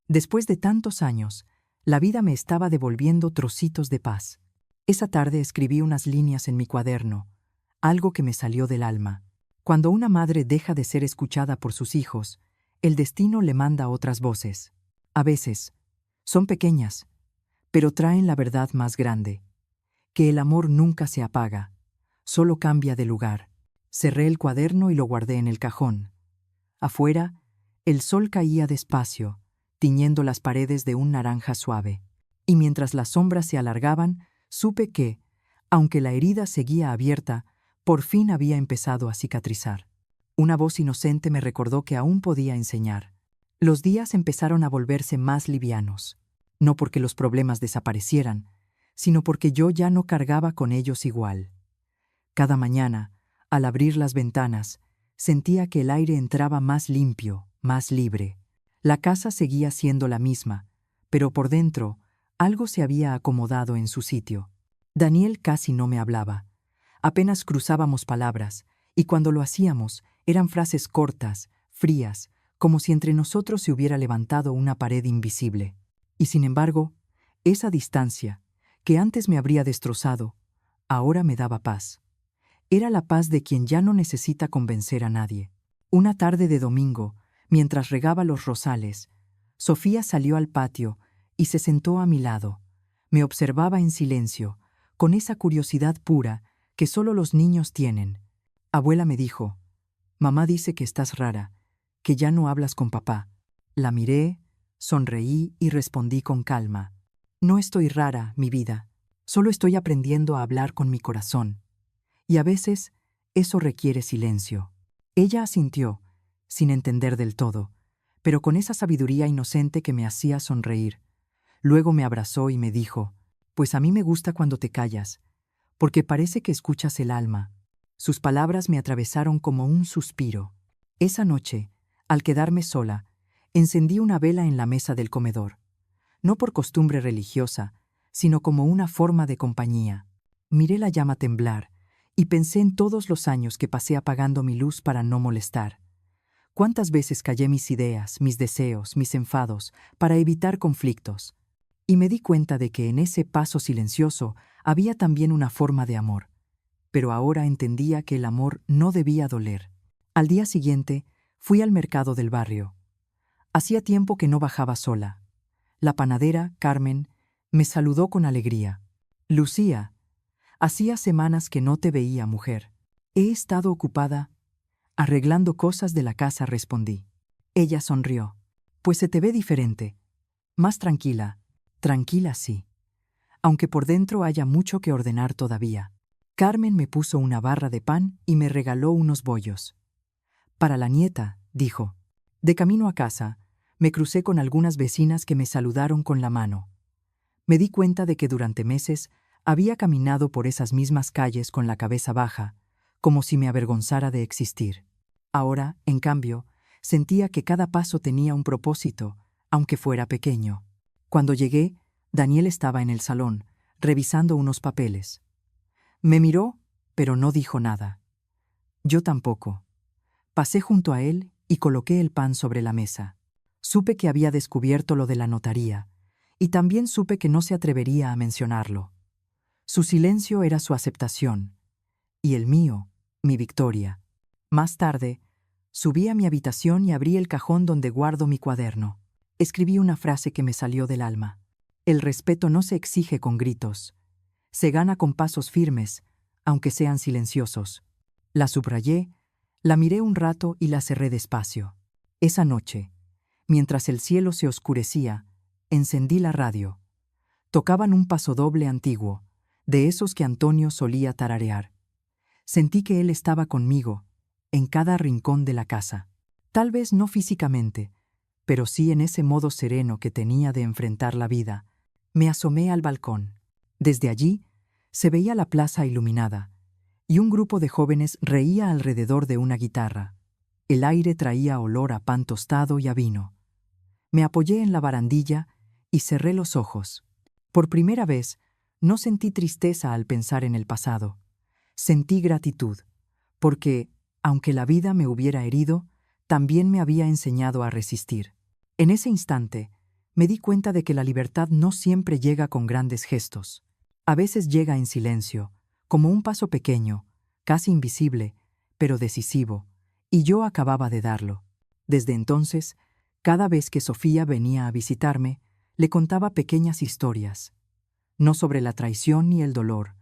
Después de tantos años, la vida me estaba devolviendo trocitos de paz. Esa tarde escribí unas líneas en mi cuaderno, algo que me salió del alma. Cuando una madre deja de ser escuchada por sus hijos, el destino le manda otras voces. A veces, son pequeñas, pero traen la verdad más grande, que el amor nunca se apaga, solo cambia de lugar. Cerré el cuaderno y lo guardé en el cajón. Afuera, el sol caía despacio, tiñendo las paredes de un naranja suave. Y mientras las sombras se alargaban, supe que, aunque la herida seguía abierta, por fin había empezado a cicatrizar. Una voz inocente me recordó que aún podía enseñar. Los días empezaron a volverse más livianos, no porque los problemas desaparecieran, sino porque yo ya no cargaba con ellos igual. Cada mañana, al abrir las ventanas, sentía que el aire entraba más limpio, más libre. La casa seguía siendo la misma, pero por dentro, algo se había acomodado en su sitio. Daniel casi no me hablaba. Apenas cruzábamos palabras, y cuando lo hacíamos, eran frases cortas, frías, como si entre nosotros se hubiera levantado una pared invisible. Y sin embargo, esa distancia, que antes me habría destrozado, ahora me daba paz. Era la paz de quien ya no necesita convencer a nadie. Una tarde de domingo, mientras regaba los rosales, Sofía salió al patio y se sentó a mi lado. Me observaba en silencio, con esa curiosidad pura que solo los niños tienen. Abuela me dijo: «Mamá dice que estás rara, que ya no hablas con papá». La miré, sonreí y respondí con calma: «No estoy rara, mi vida. Solo estoy aprendiendo a hablar con mi corazón. Y a veces, eso requiere silencio». Ella asintió, sin entender del todo, pero con esa sabiduría inocente que me hacía sonreír. Luego me abrazó y me dijo: «Pues a mí me gusta cuando te callas, porque parece que escuchas el alma». Sus palabras me atravesaron como un suspiro. Esa noche, al quedarme sola, encendí una vela en la mesa del comedor, no por costumbre religiosa, sino como una forma de compañía. Miré la llama temblar y pensé en todos los años que pasé apagando mi luz para no molestar. Cuántas veces callé mis ideas, mis deseos, mis enfados, para evitar conflictos. Y me di cuenta de que en ese paso silencioso había también una forma de amor. Pero ahora entendía que el amor no debía doler. Al día siguiente, fui al mercado del barrio. Hacía tiempo que no bajaba sola. La panadera, Carmen, me saludó con alegría. «Lucía, hacía semanas que no te veía, mujer». «He estado ocupada arreglando cosas de la casa», respondí. Ella sonrió. «Pues se te ve diferente. Más tranquila». «Tranquila, sí. Aunque por dentro haya mucho que ordenar todavía». Carmen me puso una barra de pan y me regaló unos bollos. «Para la nieta», dijo. De camino a casa, me crucé con algunas vecinas que me saludaron con la mano. Me di cuenta de que durante meses había caminado por esas mismas calles con la cabeza baja, como si me avergonzara de existir. Ahora, en cambio, sentía que cada paso tenía un propósito, aunque fuera pequeño. Cuando llegué, Daniel estaba en el salón, revisando unos papeles. Me miró pero no dijo nada. Yo tampoco. Pasé junto a él y coloqué el pan sobre la mesa. Supe que había descubierto lo de la notaría, y también supe que no se atrevería a mencionarlo. Su silencio era su aceptación, y el mío, mi victoria. Más tarde, subí a mi habitación y abrí el cajón donde guardo mi cuaderno. Escribí una frase que me salió del alma. El respeto no se exige con gritos. Se gana con pasos firmes, aunque sean silenciosos. La subrayé, la miré un rato y la cerré despacio. Esa noche, mientras el cielo se oscurecía, encendí la radio. Tocaban un pasodoble antiguo, de esos que Antonio solía tararear. Sentí que él estaba conmigo, en cada rincón de la casa. Tal vez no físicamente, pero sí en ese modo sereno que tenía de enfrentar la vida. Me asomé al balcón. Desde allí, se veía la plaza iluminada, y un grupo de jóvenes reía alrededor de una guitarra. El aire traía olor a pan tostado y a vino. Me apoyé en la barandilla y cerré los ojos. Por primera vez, no sentí tristeza al pensar en el pasado. Sentí gratitud, porque, aunque la vida me hubiera herido, también me había enseñado a resistir. En ese instante, me di cuenta de que la libertad no siempre llega con grandes gestos. A veces llega en silencio, como un paso pequeño, casi invisible, pero decisivo, y yo acababa de darlo. Desde entonces, cada vez que Sofía venía a visitarme, le contaba pequeñas historias, no sobre la traición ni el dolor,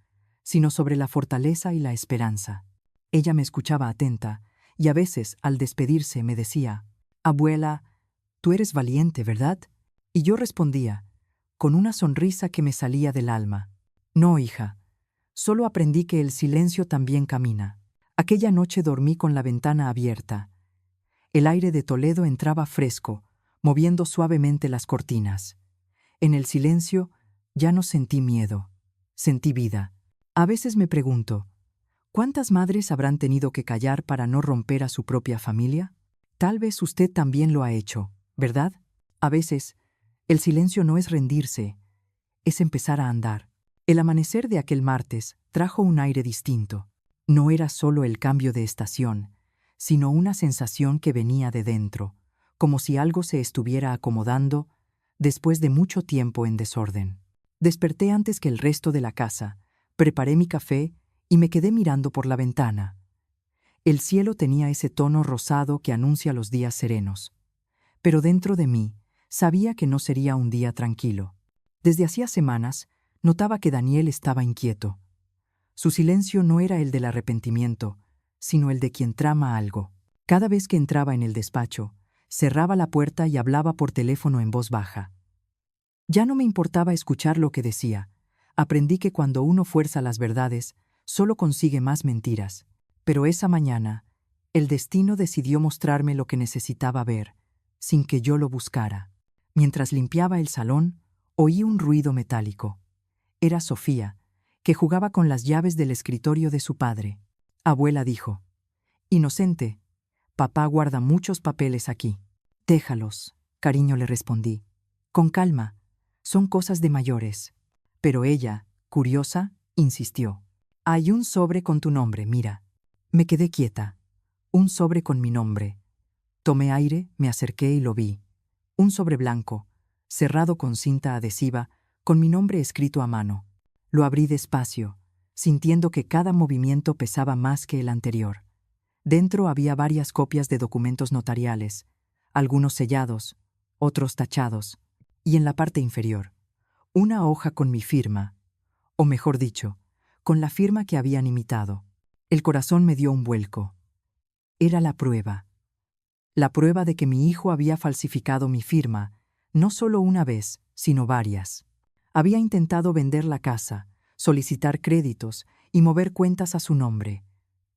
sino sobre la fortaleza y la esperanza. Ella me escuchaba atenta, y a veces, al despedirse, me decía: «Abuela, tú eres valiente, ¿verdad?». Y yo respondía, con una sonrisa que me salía del alma: «No, hija, solo aprendí que el silencio también camina». Aquella noche dormí con la ventana abierta. El aire de Toledo entraba fresco, moviendo suavemente las cortinas. En el silencio ya no sentí miedo, sentí vida. A veces me pregunto, ¿cuántas madres habrán tenido que callar para no romper a su propia familia? Tal vez usted también lo ha hecho, ¿verdad? A veces, el silencio no es rendirse, es empezar a andar. El amanecer de aquel martes trajo un aire distinto. No era solo el cambio de estación, sino una sensación que venía de dentro, como si algo se estuviera acomodando después de mucho tiempo en desorden. Desperté antes que el resto de la casa, preparé mi café y me quedé mirando por la ventana. El cielo tenía ese tono rosado que anuncia los días serenos. Pero dentro de mí sabía que no sería un día tranquilo. Desde hacía semanas notaba que Daniel estaba inquieto. Su silencio no era el del arrepentimiento, sino el de quien trama algo. Cada vez que entraba en el despacho, cerraba la puerta y hablaba por teléfono en voz baja. Ya no me importaba escuchar lo que decía. Aprendí que cuando uno fuerza las verdades, solo consigue más mentiras. Pero esa mañana, el destino decidió mostrarme lo que necesitaba ver, sin que yo lo buscara. Mientras limpiaba el salón, oí un ruido metálico. Era Sofía, que jugaba con las llaves del escritorio de su padre. Abuela dijo: «Inocente, papá guarda muchos papeles aquí». «Déjalos», cariño, le respondí. «Con calma, son cosas de mayores». Pero ella, curiosa, insistió: «Hay un sobre con tu nombre, mira». Me quedé quieta. Un sobre con mi nombre. Tomé aire, me acerqué y lo vi. Un sobre blanco, cerrado con cinta adhesiva, con mi nombre escrito a mano. Lo abrí despacio, sintiendo que cada movimiento pesaba más que el anterior. Dentro había varias copias de documentos notariales, algunos sellados, otros tachados, y en la parte inferior, una hoja con mi firma, o mejor dicho, con la firma que habían imitado. El corazón me dio un vuelco. Era la prueba de que mi hijo había falsificado mi firma, no solo una vez, sino varias. Había intentado vender la casa, solicitar créditos y mover cuentas a su nombre.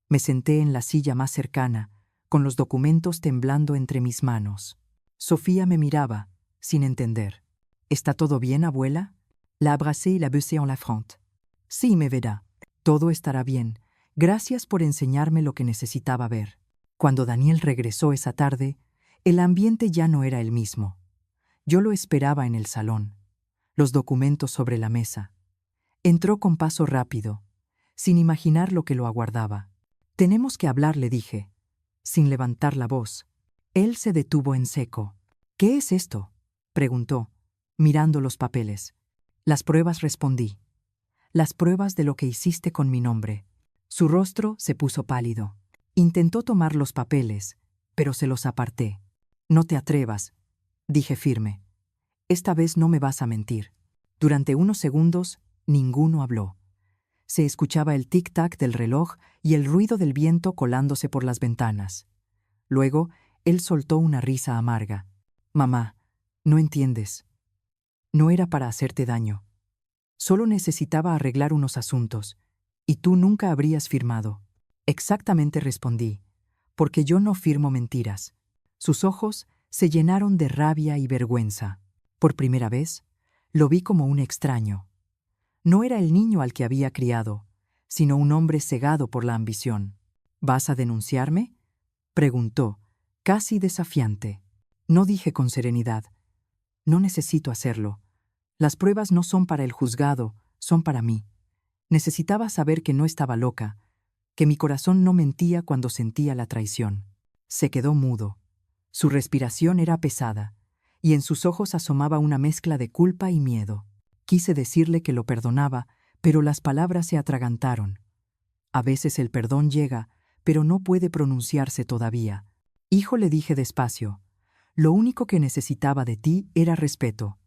Me senté en la silla más cercana, con los documentos temblando entre mis manos. Sofía me miraba, sin entender. «¿Está todo bien, abuela?» La abracé y la besé en la frente. «Sí, me verá. Todo estará bien. Gracias por enseñarme lo que necesitaba ver». Cuando Daniel regresó esa tarde, el ambiente ya no era el mismo. Yo lo esperaba en el salón, los documentos sobre la mesa. Entró con paso rápido, sin imaginar lo que lo aguardaba. «Tenemos que hablar», le dije, sin levantar la voz. Él se detuvo en seco. «¿Qué es esto?», preguntó, mirando los papeles. «Las pruebas», respondí. «Las pruebas de lo que hiciste con mi nombre». Su rostro se puso pálido. Intentó tomar los papeles, pero se los aparté. «No te atrevas», dije firme. «Esta vez no me vas a mentir». Durante unos segundos, ninguno habló. Se escuchaba el tic-tac del reloj y el ruido del viento colándose por las ventanas. Luego, él soltó una risa amarga. «Mamá, no entiendes. No era para hacerte daño. Solo necesitaba arreglar unos asuntos, y tú nunca habrías firmado». «Exactamente», respondí, «porque yo no firmo mentiras». Sus ojos se llenaron de rabia y vergüenza. Por primera vez, lo vi como un extraño. No era el niño al que había criado, sino un hombre cegado por la ambición. «¿Vas a denunciarme?», preguntó, casi desafiante. No, dije con serenidad. «No necesito hacerlo. Las pruebas no son para el juzgado, son para mí». Necesitaba saber que no estaba loca, que mi corazón no mentía cuando sentía la traición. Se quedó mudo. Su respiración era pesada, y en sus ojos asomaba una mezcla de culpa y miedo. Quise decirle que lo perdonaba, pero las palabras se atragantaron. A veces el perdón llega, pero no puede pronunciarse todavía. «Hijo», le dije despacio, «lo único que necesitaba de ti era respeto.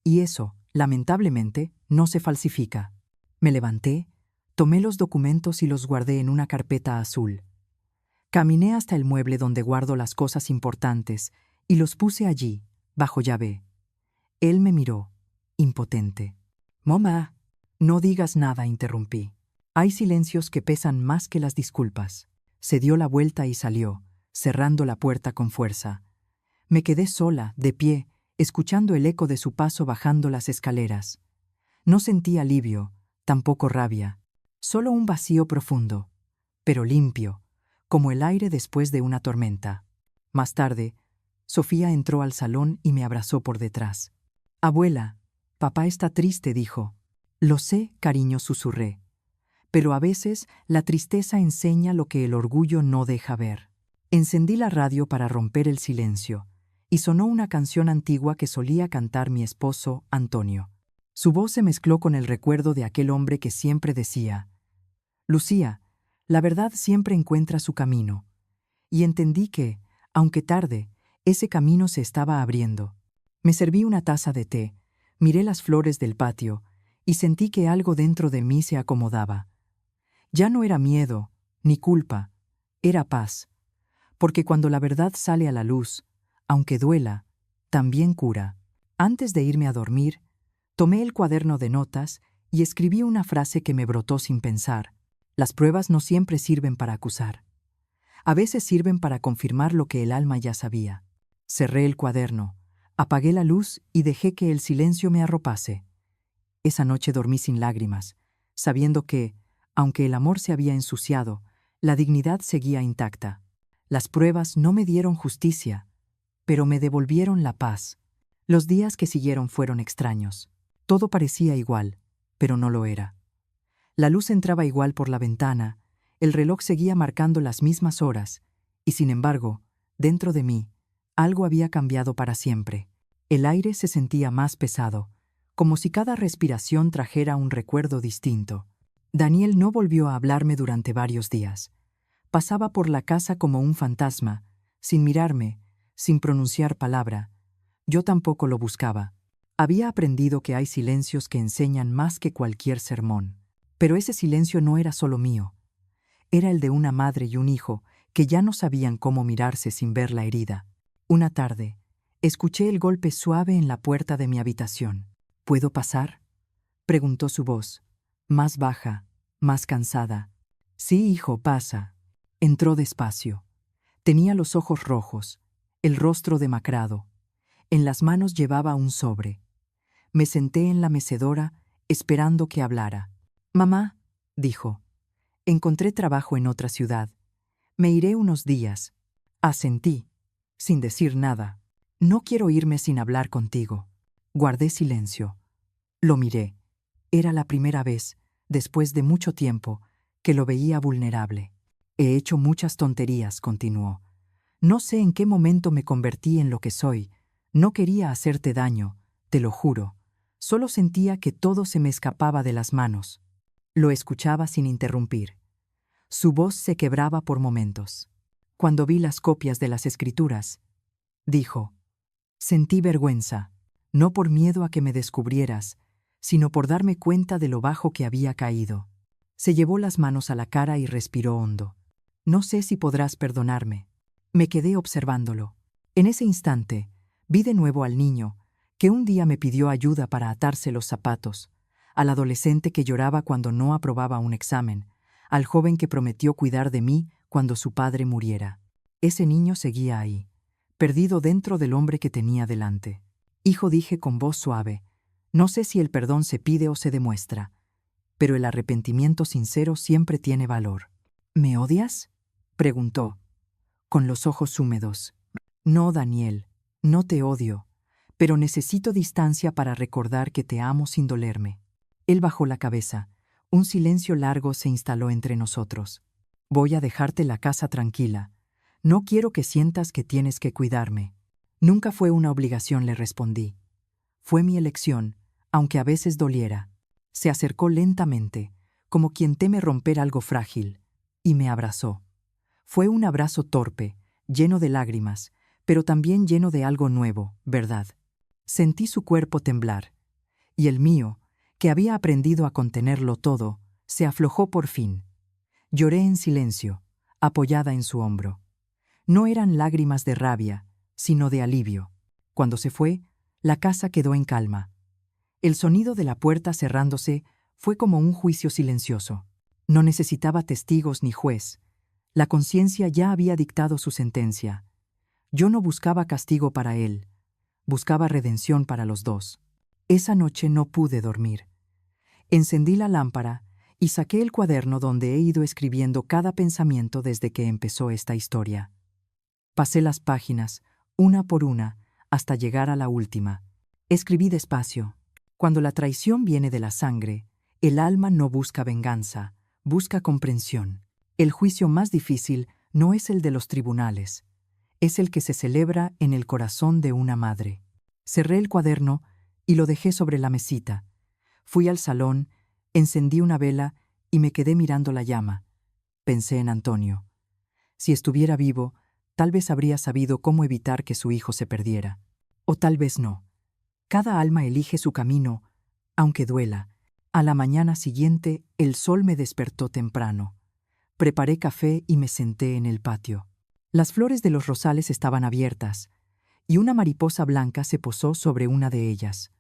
Y eso, lamentablemente, no se falsifica». Me levanté, tomé los documentos y los guardé en una carpeta azul. Caminé hasta el mueble donde guardo las cosas importantes y los puse allí, bajo llave. Él me miró, impotente. «Mamá». «No digas nada», interrumpí. «Hay silencios que pesan más que las disculpas». Se dio la vuelta y salió, cerrando la puerta con fuerza. Me quedé sola, de pie, escuchando el eco de su paso bajando las escaleras. No sentí alivio, tampoco rabia, solo un vacío profundo, pero limpio, como el aire después de una tormenta. Más tarde, Sofía entró al salón y me abrazó por detrás. «Abuela, papá está triste», dijo. «Lo sé», cariño, susurré. «Pero a veces la tristeza enseña lo que el orgullo no deja ver». Encendí la radio para romper el silencio, y sonó una canción antigua que solía cantar mi esposo, Antonio. Su voz se mezcló con el recuerdo de aquel hombre que siempre decía: «Lucía, la verdad siempre encuentra su camino». Y entendí que, aunque tarde, ese camino se estaba abriendo. Me serví una taza de té, miré las flores del patio y sentí que algo dentro de mí se acomodaba. Ya no era miedo, ni culpa, era paz. Porque cuando la verdad sale a la luz, aunque duela, también cura. Antes de irme a dormir, tomé el cuaderno de notas y escribí una frase que me brotó sin pensar. Las pruebas no siempre sirven para acusar. A veces sirven para confirmar lo que el alma ya sabía. Cerré el cuaderno, apagué la luz y dejé que el silencio me arropase. Esa noche dormí sin lágrimas, sabiendo que, aunque el amor se había ensuciado, la dignidad seguía intacta. Las pruebas no me dieron justicia, pero me devolvieron la paz. Los días que siguieron fueron extraños. Todo parecía igual, pero no lo era. La luz entraba igual por la ventana, el reloj seguía marcando las mismas horas, y sin embargo, dentro de mí, algo había cambiado para siempre. El aire se sentía más pesado, como si cada respiración trajera un recuerdo distinto. Daniel no volvió a hablarme durante varios días. Pasaba por la casa como un fantasma, sin mirarme, sin pronunciar palabra. Yo tampoco lo buscaba. Había aprendido que hay silencios que enseñan más que cualquier sermón. Pero ese silencio no era solo mío. Era el de una madre y un hijo que ya no sabían cómo mirarse sin ver la herida. Una tarde, escuché el golpe suave en la puerta de mi habitación. «¿Puedo pasar?», preguntó su voz, más baja, más cansada. «Sí, hijo, pasa». Entró despacio. Tenía los ojos rojos, el rostro demacrado. En las manos llevaba un sobre. Me senté en la mecedora, esperando que hablara. «Mamá», dijo, «encontré trabajo en otra ciudad. Me iré unos días». Asentí, sin decir nada. «No quiero irme sin hablar contigo». Guardé silencio. Lo miré. Era la primera vez, después de mucho tiempo, que lo veía vulnerable. He hecho muchas tonterías, continuó. No sé en qué momento me convertí en lo que soy. No quería hacerte daño, te lo juro. Solo sentía que todo se me escapaba de las manos. Lo escuchaba sin interrumpir. Su voz se quebraba por momentos. Cuando vi las copias de las escrituras, dijo, sentí vergüenza, no por miedo a que me descubrieras, sino por darme cuenta de lo bajo que había caído. Se llevó las manos a la cara y respiró hondo. No sé si podrás perdonarme. Me quedé observándolo. En ese instante, vi de nuevo al niño, que un día me pidió ayuda para atarse los zapatos, al adolescente que lloraba cuando no aprobaba un examen, al joven que prometió cuidar de mí cuando su padre muriera. Ese niño seguía ahí, perdido dentro del hombre que tenía delante. Hijo, dije con voz suave, no sé si el perdón se pide o se demuestra, pero el arrepentimiento sincero siempre tiene valor. ¿Me odias?, preguntó, con los ojos húmedos. No, Daniel, no te odio, pero necesito distancia para recordar que te amo sin dolerme. Él bajó la cabeza. Un silencio largo se instaló entre nosotros. Voy a dejarte la casa tranquila. No quiero que sientas que tienes que cuidarme. Nunca fue una obligación, le respondí. Fue mi elección, aunque a veces doliera. Se acercó lentamente, como quien teme romper algo frágil, y me abrazó. Fue un abrazo torpe, lleno de lágrimas, pero también lleno de algo nuevo, ¿verdad? Sentí su cuerpo temblar, y el mío, que había aprendido a contenerlo todo, se aflojó por fin. Lloré en silencio, apoyada en su hombro. No eran lágrimas de rabia, sino de alivio. Cuando se fue, la casa quedó en calma. El sonido de la puerta cerrándose fue como un juicio silencioso. No necesitaba testigos ni juez. La conciencia ya había dictado su sentencia. Yo no buscaba castigo para él, buscaba redención para los dos. Esa noche no pude dormir. Encendí la lámpara y saqué el cuaderno donde he ido escribiendo cada pensamiento desde que empezó esta historia. Pasé las páginas, una por una, hasta llegar a la última. Escribí despacio. Cuando la traición viene de la sangre, el alma no busca venganza, busca comprensión. El juicio más difícil no es el de los tribunales, es el que se celebra en el corazón de una madre. Cerré el cuaderno y lo dejé sobre la mesita. Fui al salón, encendí una vela y me quedé mirando la llama. Pensé en Antonio. Si estuviera vivo, tal vez habría sabido cómo evitar que su hijo se perdiera. O tal vez no. Cada alma elige su camino, aunque duela. A la mañana siguiente, el sol me despertó temprano. Preparé café y me senté en el patio. Las flores de los rosales estaban abiertas, y una mariposa blanca se posó sobre una de ellas.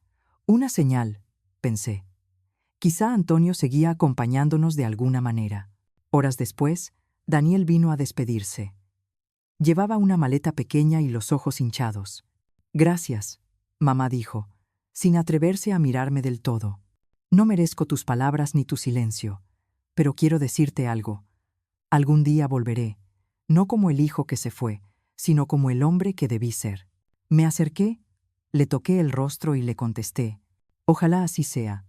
Una señal, pensé. Quizá Antonio seguía acompañándonos de alguna manera. Horas después, Daniel vino a despedirse. Llevaba una maleta pequeña y los ojos hinchados. Gracias, mamá dijo, sin atreverse a mirarme del todo. No merezco tus palabras ni tu silencio, pero quiero decirte algo. Algún día volveré, no como el hijo que se fue, sino como el hombre que debí ser. Me acerqué, le toqué el rostro y le contesté, ojalá así sea.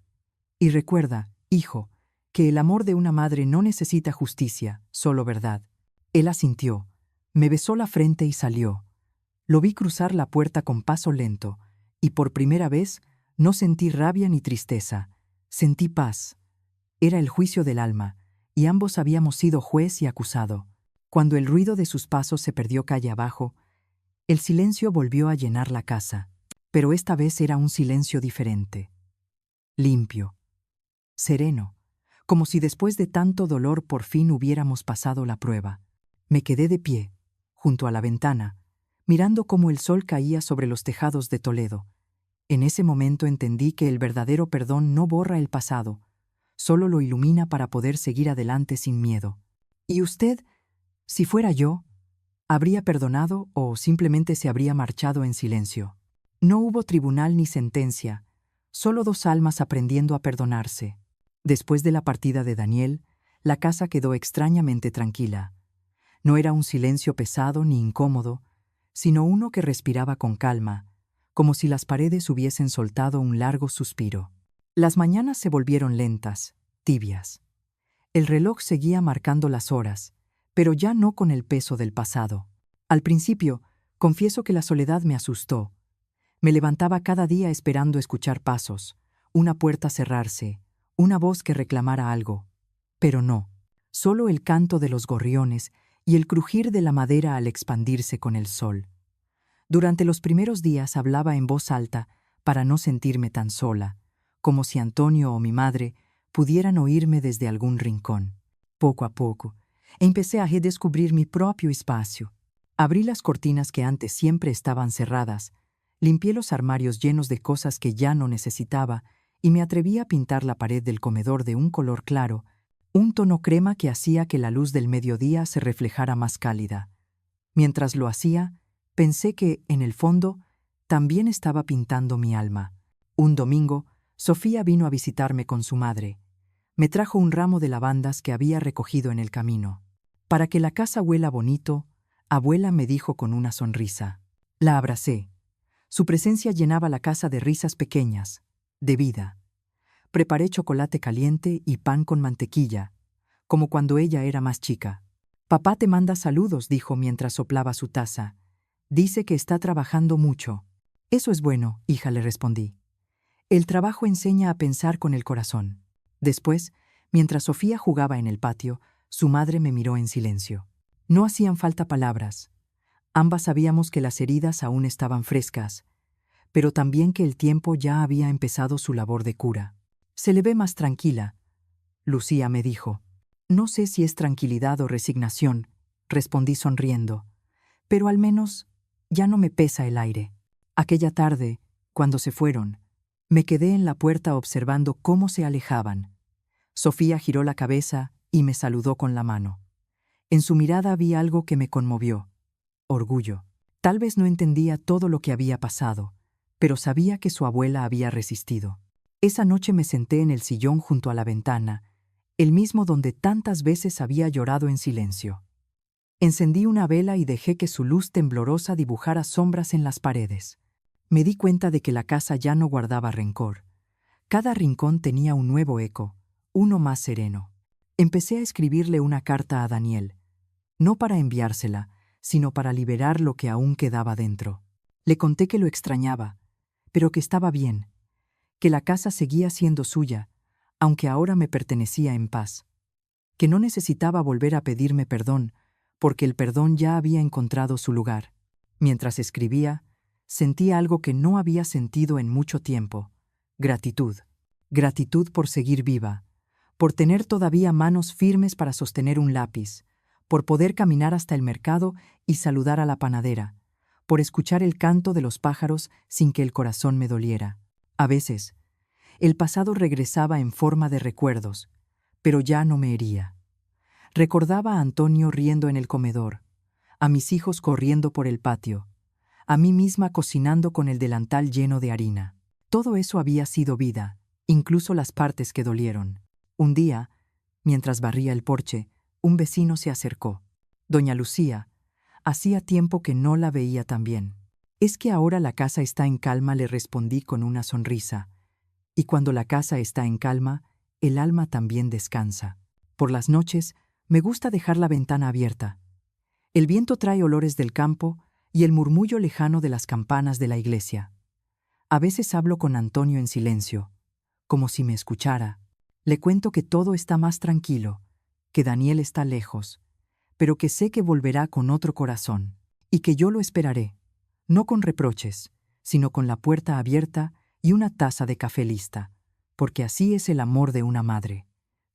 Y recuerda, hijo, que el amor de una madre no necesita justicia, solo verdad. Él asintió, me besó la frente y salió. Lo vi cruzar la puerta con paso lento, y por primera vez no sentí rabia ni tristeza, sentí paz. Era el juicio del alma, y ambos habíamos sido juez y acusado. Cuando el ruido de sus pasos se perdió calle abajo, el silencio volvió a llenar la casa, pero esta vez era un silencio diferente. Limpio, sereno, como si después de tanto dolor por fin hubiéramos pasado la prueba. Me quedé de pie, junto a la ventana, mirando cómo el sol caía sobre los tejados de Toledo. En ese momento entendí que el verdadero perdón no borra el pasado, solo lo ilumina para poder seguir adelante sin miedo. ¿Y usted, si fuera yo, habría perdonado o simplemente se habría marchado en silencio? No hubo tribunal ni sentencia, solo dos almas aprendiendo a perdonarse. Después de la partida de Daniel, la casa quedó extrañamente tranquila. No era un silencio pesado ni incómodo, sino uno que respiraba con calma, como si las paredes hubiesen soltado un largo suspiro. Las mañanas se volvieron lentas, tibias. El reloj seguía marcando las horas, pero ya no con el peso del pasado. Al principio, confieso que la soledad me asustó. Me levantaba cada día esperando escuchar pasos, una puerta cerrarse, una voz que reclamara algo. Pero no, solo el canto de los gorriones y el crujir de la madera al expandirse con el sol. Durante los primeros días hablaba en voz alta para no sentirme tan sola, como si Antonio o mi madre pudieran oírme desde algún rincón. Poco a poco, empecé a descubrir mi propio espacio. Abrí las cortinas que antes siempre estaban cerradas, limpié los armarios llenos de cosas que ya no necesitaba y me atreví a pintar la pared del comedor de un color claro, un tono crema que hacía que la luz del mediodía se reflejara más cálida. Mientras lo hacía, pensé que, en el fondo, también estaba pintando mi alma. Un domingo, Sofía vino a visitarme con su madre. Me trajo un ramo de lavandas que había recogido en el camino. Para que la casa huela bonito, abuela, me dijo con una sonrisa. La abracé. Su presencia llenaba la casa de risas pequeñas, de vida. Preparé chocolate caliente y pan con mantequilla, como cuando ella era más chica. Papá te manda saludos, dijo mientras soplaba su taza. Dice que está trabajando mucho. Eso es bueno, hija, le respondí. El trabajo enseña a pensar con el corazón. Después, mientras Sofía jugaba en el patio, su madre me miró en silencio. No hacían falta palabras. Ambas sabíamos que las heridas aún estaban frescas, pero también que el tiempo ya había empezado su labor de cura. Se le ve más tranquila, Lucía me dijo. No sé si es tranquilidad o resignación, respondí sonriendo, pero al menos ya no me pesa el aire. Aquella tarde, cuando se fueron, me quedé en la puerta observando cómo se alejaban. Sofía giró la cabeza y me saludó con la mano. En su mirada vi algo que me conmovió. Orgullo. Tal vez no entendía todo lo que había pasado, pero sabía que su abuela había resistido. Esa noche me senté en el sillón junto a la ventana, el mismo donde tantas veces había llorado en silencio. Encendí una vela y dejé que su luz temblorosa dibujara sombras en las paredes. Me di cuenta de que la casa ya no guardaba rencor. Cada rincón tenía un nuevo eco, uno más sereno. Empecé a escribirle una carta a Daniel, no para enviársela, sino para liberar lo que aún quedaba dentro. Le conté que lo extrañaba, pero que estaba bien, que la casa seguía siendo suya, aunque ahora me pertenecía en paz, que no necesitaba volver a pedirme perdón, porque el perdón ya había encontrado su lugar. Mientras escribía, sentí algo que no había sentido en mucho tiempo: gratitud. Gratitud por seguir viva, por tener todavía manos firmes para sostener un lápiz, por poder caminar hasta el mercado y saludar a la panadera, por escuchar el canto de los pájaros sin que el corazón me doliera. A veces, el pasado regresaba en forma de recuerdos, pero ya no me hería. Recordaba a Antonio riendo en el comedor, a mis hijos corriendo por el patio, a mí misma cocinando con el delantal lleno de harina. Todo eso había sido vida, incluso las partes que dolieron. Un día, mientras barría el porche, un vecino se acercó. Doña Lucía, hacía tiempo que no la veía tan bien. Es que ahora la casa está en calma, le respondí con una sonrisa. Y cuando la casa está en calma, el alma también descansa. Por las noches, me gusta dejar la ventana abierta. El viento trae olores del campo y el murmullo lejano de las campanas de la iglesia. A veces hablo con Antonio en silencio, como si me escuchara. Le cuento que todo está más tranquilo, que Daniel está lejos, pero que sé que volverá con otro corazón, y que yo lo esperaré, no con reproches, sino con la puerta abierta y una taza de café lista, porque así es el amor de una madre,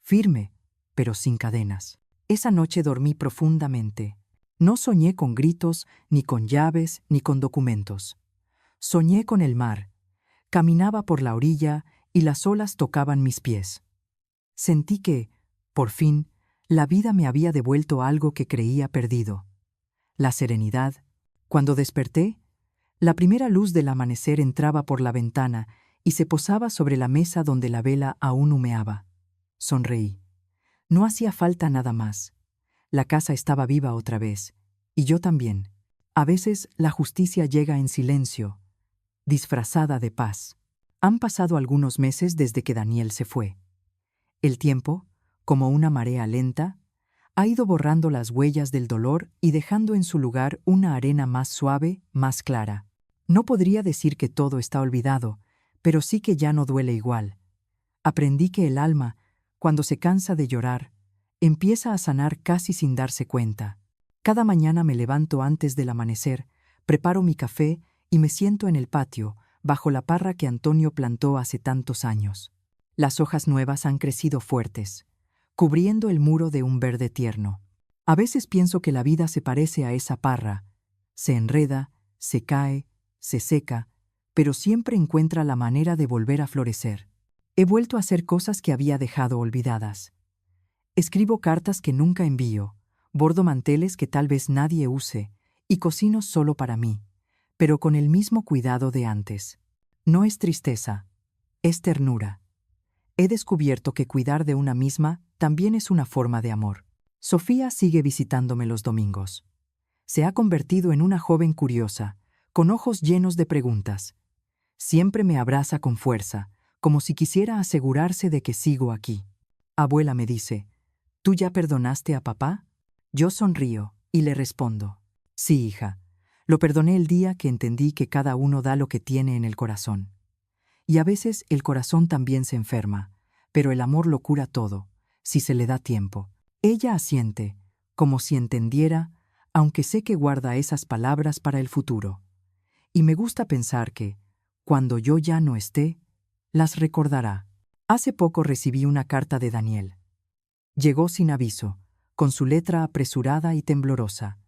firme, pero sin cadenas. Esa noche dormí profundamente. No soñé con gritos, ni con llaves, ni con documentos. Soñé con el mar. Caminaba por la orilla y las olas tocaban mis pies. Sentí que, por fin, la vida me había devuelto algo que creía perdido: la serenidad. Cuando desperté, la primera luz del amanecer entraba por la ventana y se posaba sobre la mesa donde la vela aún humeaba. Sonreí. No hacía falta nada más. La casa estaba viva otra vez, y yo también. A veces la justicia llega en silencio, disfrazada de paz. Han pasado algunos meses desde que Daniel se fue. El tiempo, como una marea lenta, ha ido borrando las huellas del dolor y dejando en su lugar una arena más suave, más clara. No podría decir que todo está olvidado, pero sí que ya no duele igual. Aprendí que el alma, cuando se cansa de llorar, empieza a sanar casi sin darse cuenta. Cada mañana me levanto antes del amanecer, preparo mi café y me siento en el patio, bajo la parra que Antonio plantó hace tantos años. Las hojas nuevas han crecido fuertes, cubriendo el muro de un verde tierno. A veces pienso que la vida se parece a esa parra. Se enreda, se cae, se seca, pero siempre encuentra la manera de volver a florecer. He vuelto a hacer cosas que había dejado olvidadas. Escribo cartas que nunca envío, bordo manteles que tal vez nadie use, y cocino solo para mí, pero con el mismo cuidado de antes. No es tristeza, es ternura. He descubierto que cuidar de una misma también es una forma de amor. Sofía sigue visitándome los domingos. Se ha convertido en una joven curiosa, con ojos llenos de preguntas. Siempre me abraza con fuerza, como si quisiera asegurarse de que sigo aquí. Abuela me dice, ¿tú ya perdonaste a papá? Yo sonrío y le respondo, sí, hija. Lo perdoné el día que entendí que cada uno da lo que tiene en el corazón. Y a veces el corazón también se enferma, pero el amor lo cura todo, si se le da tiempo. Ella asiente, como si entendiera, aunque sé que guarda esas palabras para el futuro. Y me gusta pensar que, cuando yo ya no esté, las recordará. Hace poco recibí una carta de Daniel. Llegó sin aviso, con su letra apresurada y temblorosa.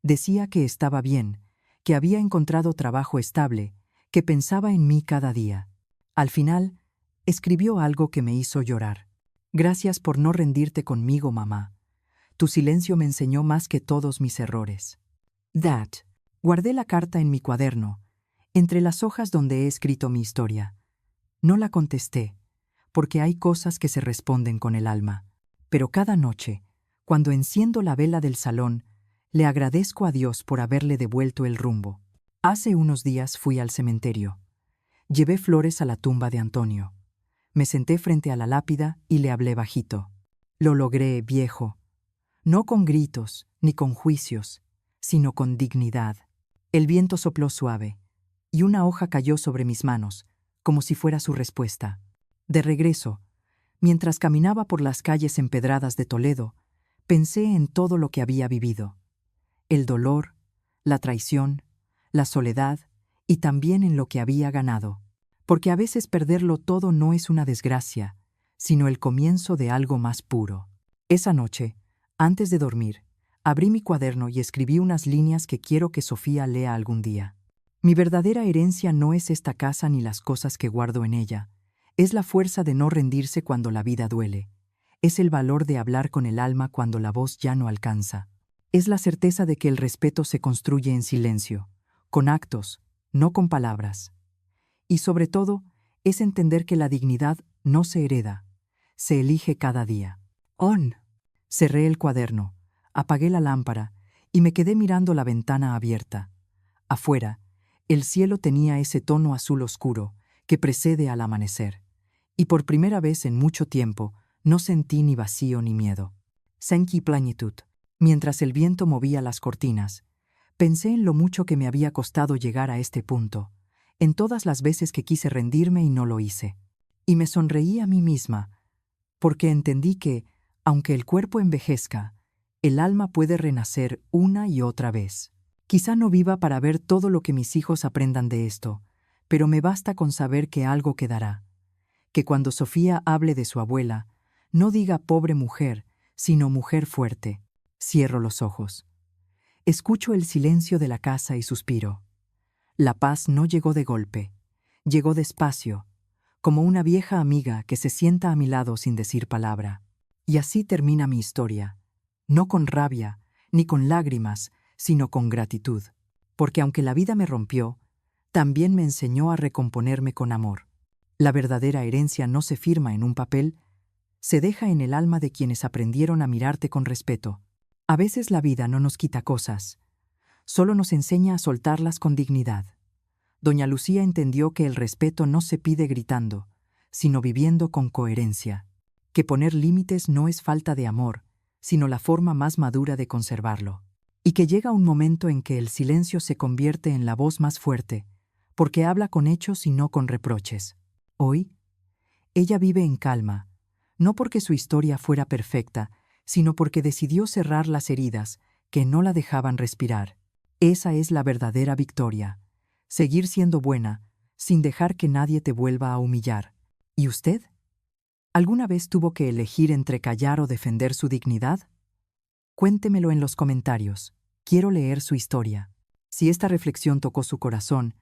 Decía que estaba bien, que había encontrado trabajo estable, que pensaba en mí cada día. Al final, escribió algo que me hizo llorar. Gracias por no rendirte conmigo, mamá. Tu silencio me enseñó más que todos mis errores. Dad. Guardé la carta en mi cuaderno, entre las hojas donde he escrito mi historia. No la contesté, porque hay cosas que se responden con el alma. Pero cada noche, cuando enciendo la vela del salón, le agradezco a Dios por haberle devuelto el rumbo. Hace unos días fui al cementerio. Llevé flores a la tumba de Antonio. Me senté frente a la lápida y le hablé bajito. Lo logré, viejo. No con gritos ni con juicios, sino con dignidad. El viento sopló suave, y una hoja cayó sobre mis manos, como si fuera su respuesta. De regreso, mientras caminaba por las calles empedradas de Toledo, pensé en todo lo que había vivido. El dolor, la traición, la soledad y también en lo que había ganado. Porque a veces perderlo todo no es una desgracia, sino el comienzo de algo más puro. Esa noche, antes de dormir, abrí mi cuaderno y escribí unas líneas que quiero que Sofía lea algún día. Mi verdadera herencia no es esta casa ni las cosas que guardo en ella. Es la fuerza de no rendirse cuando la vida duele. Es el valor de hablar con el alma cuando la voz ya no alcanza. Es la certeza de que el respeto se construye en silencio, con actos, no con palabras. Y sobre todo, es entender que la dignidad no se hereda, se elige cada día. On. Cerré el cuaderno, apagué la lámpara y me quedé mirando la ventana abierta. Afuera, el cielo tenía ese tono azul oscuro que precede al amanecer, y por primera vez en mucho tiempo no sentí ni vacío ni miedo. Sentí plenitud. Mientras el viento movía las cortinas, pensé en lo mucho que me había costado llegar a este punto, en todas las veces que quise rendirme y no lo hice. Y me sonreí a mí misma, porque entendí que, aunque el cuerpo envejezca, el alma puede renacer una y otra vez. Quizá no viva para ver todo lo que mis hijos aprendan de esto, pero me basta con saber que algo quedará. Que cuando Sofía hable de su abuela, no diga pobre mujer, sino mujer fuerte. Cierro los ojos. Escucho el silencio de la casa y suspiro. La paz no llegó de golpe, llegó despacio, como una vieja amiga que se sienta a mi lado sin decir palabra. Y así termina mi historia, no con rabia, ni con lágrimas, sino con gratitud, porque aunque la vida me rompió, también me enseñó a recomponerme con amor. La verdadera herencia no se firma en un papel, se deja en el alma de quienes aprendieron a mirarte con respeto. A veces la vida no nos quita cosas, solo nos enseña a soltarlas con dignidad. Doña Lucía entendió que el respeto no se pide gritando, sino viviendo con coherencia. que poner límites no es falta de amor, sino la forma más madura de conservarlo. Y que llega un momento en que el silencio se convierte en la voz más fuerte, porque habla con hechos y no con reproches. Hoy, ella vive en calma, no porque su historia fuera perfecta, sino porque decidió cerrar las heridas que no la dejaban respirar. Esa es la verdadera victoria. Seguir siendo buena, sin dejar que nadie te vuelva a humillar. ¿Y usted? ¿Alguna vez tuvo que elegir entre callar o defender su dignidad? Cuéntemelo en los comentarios. Quiero leer su historia. Si esta reflexión tocó su corazón,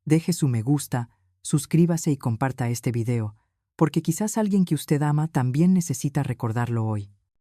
deje su me gusta, suscríbase y comparta este video, porque quizás alguien que usted ama también necesita recordarlo hoy.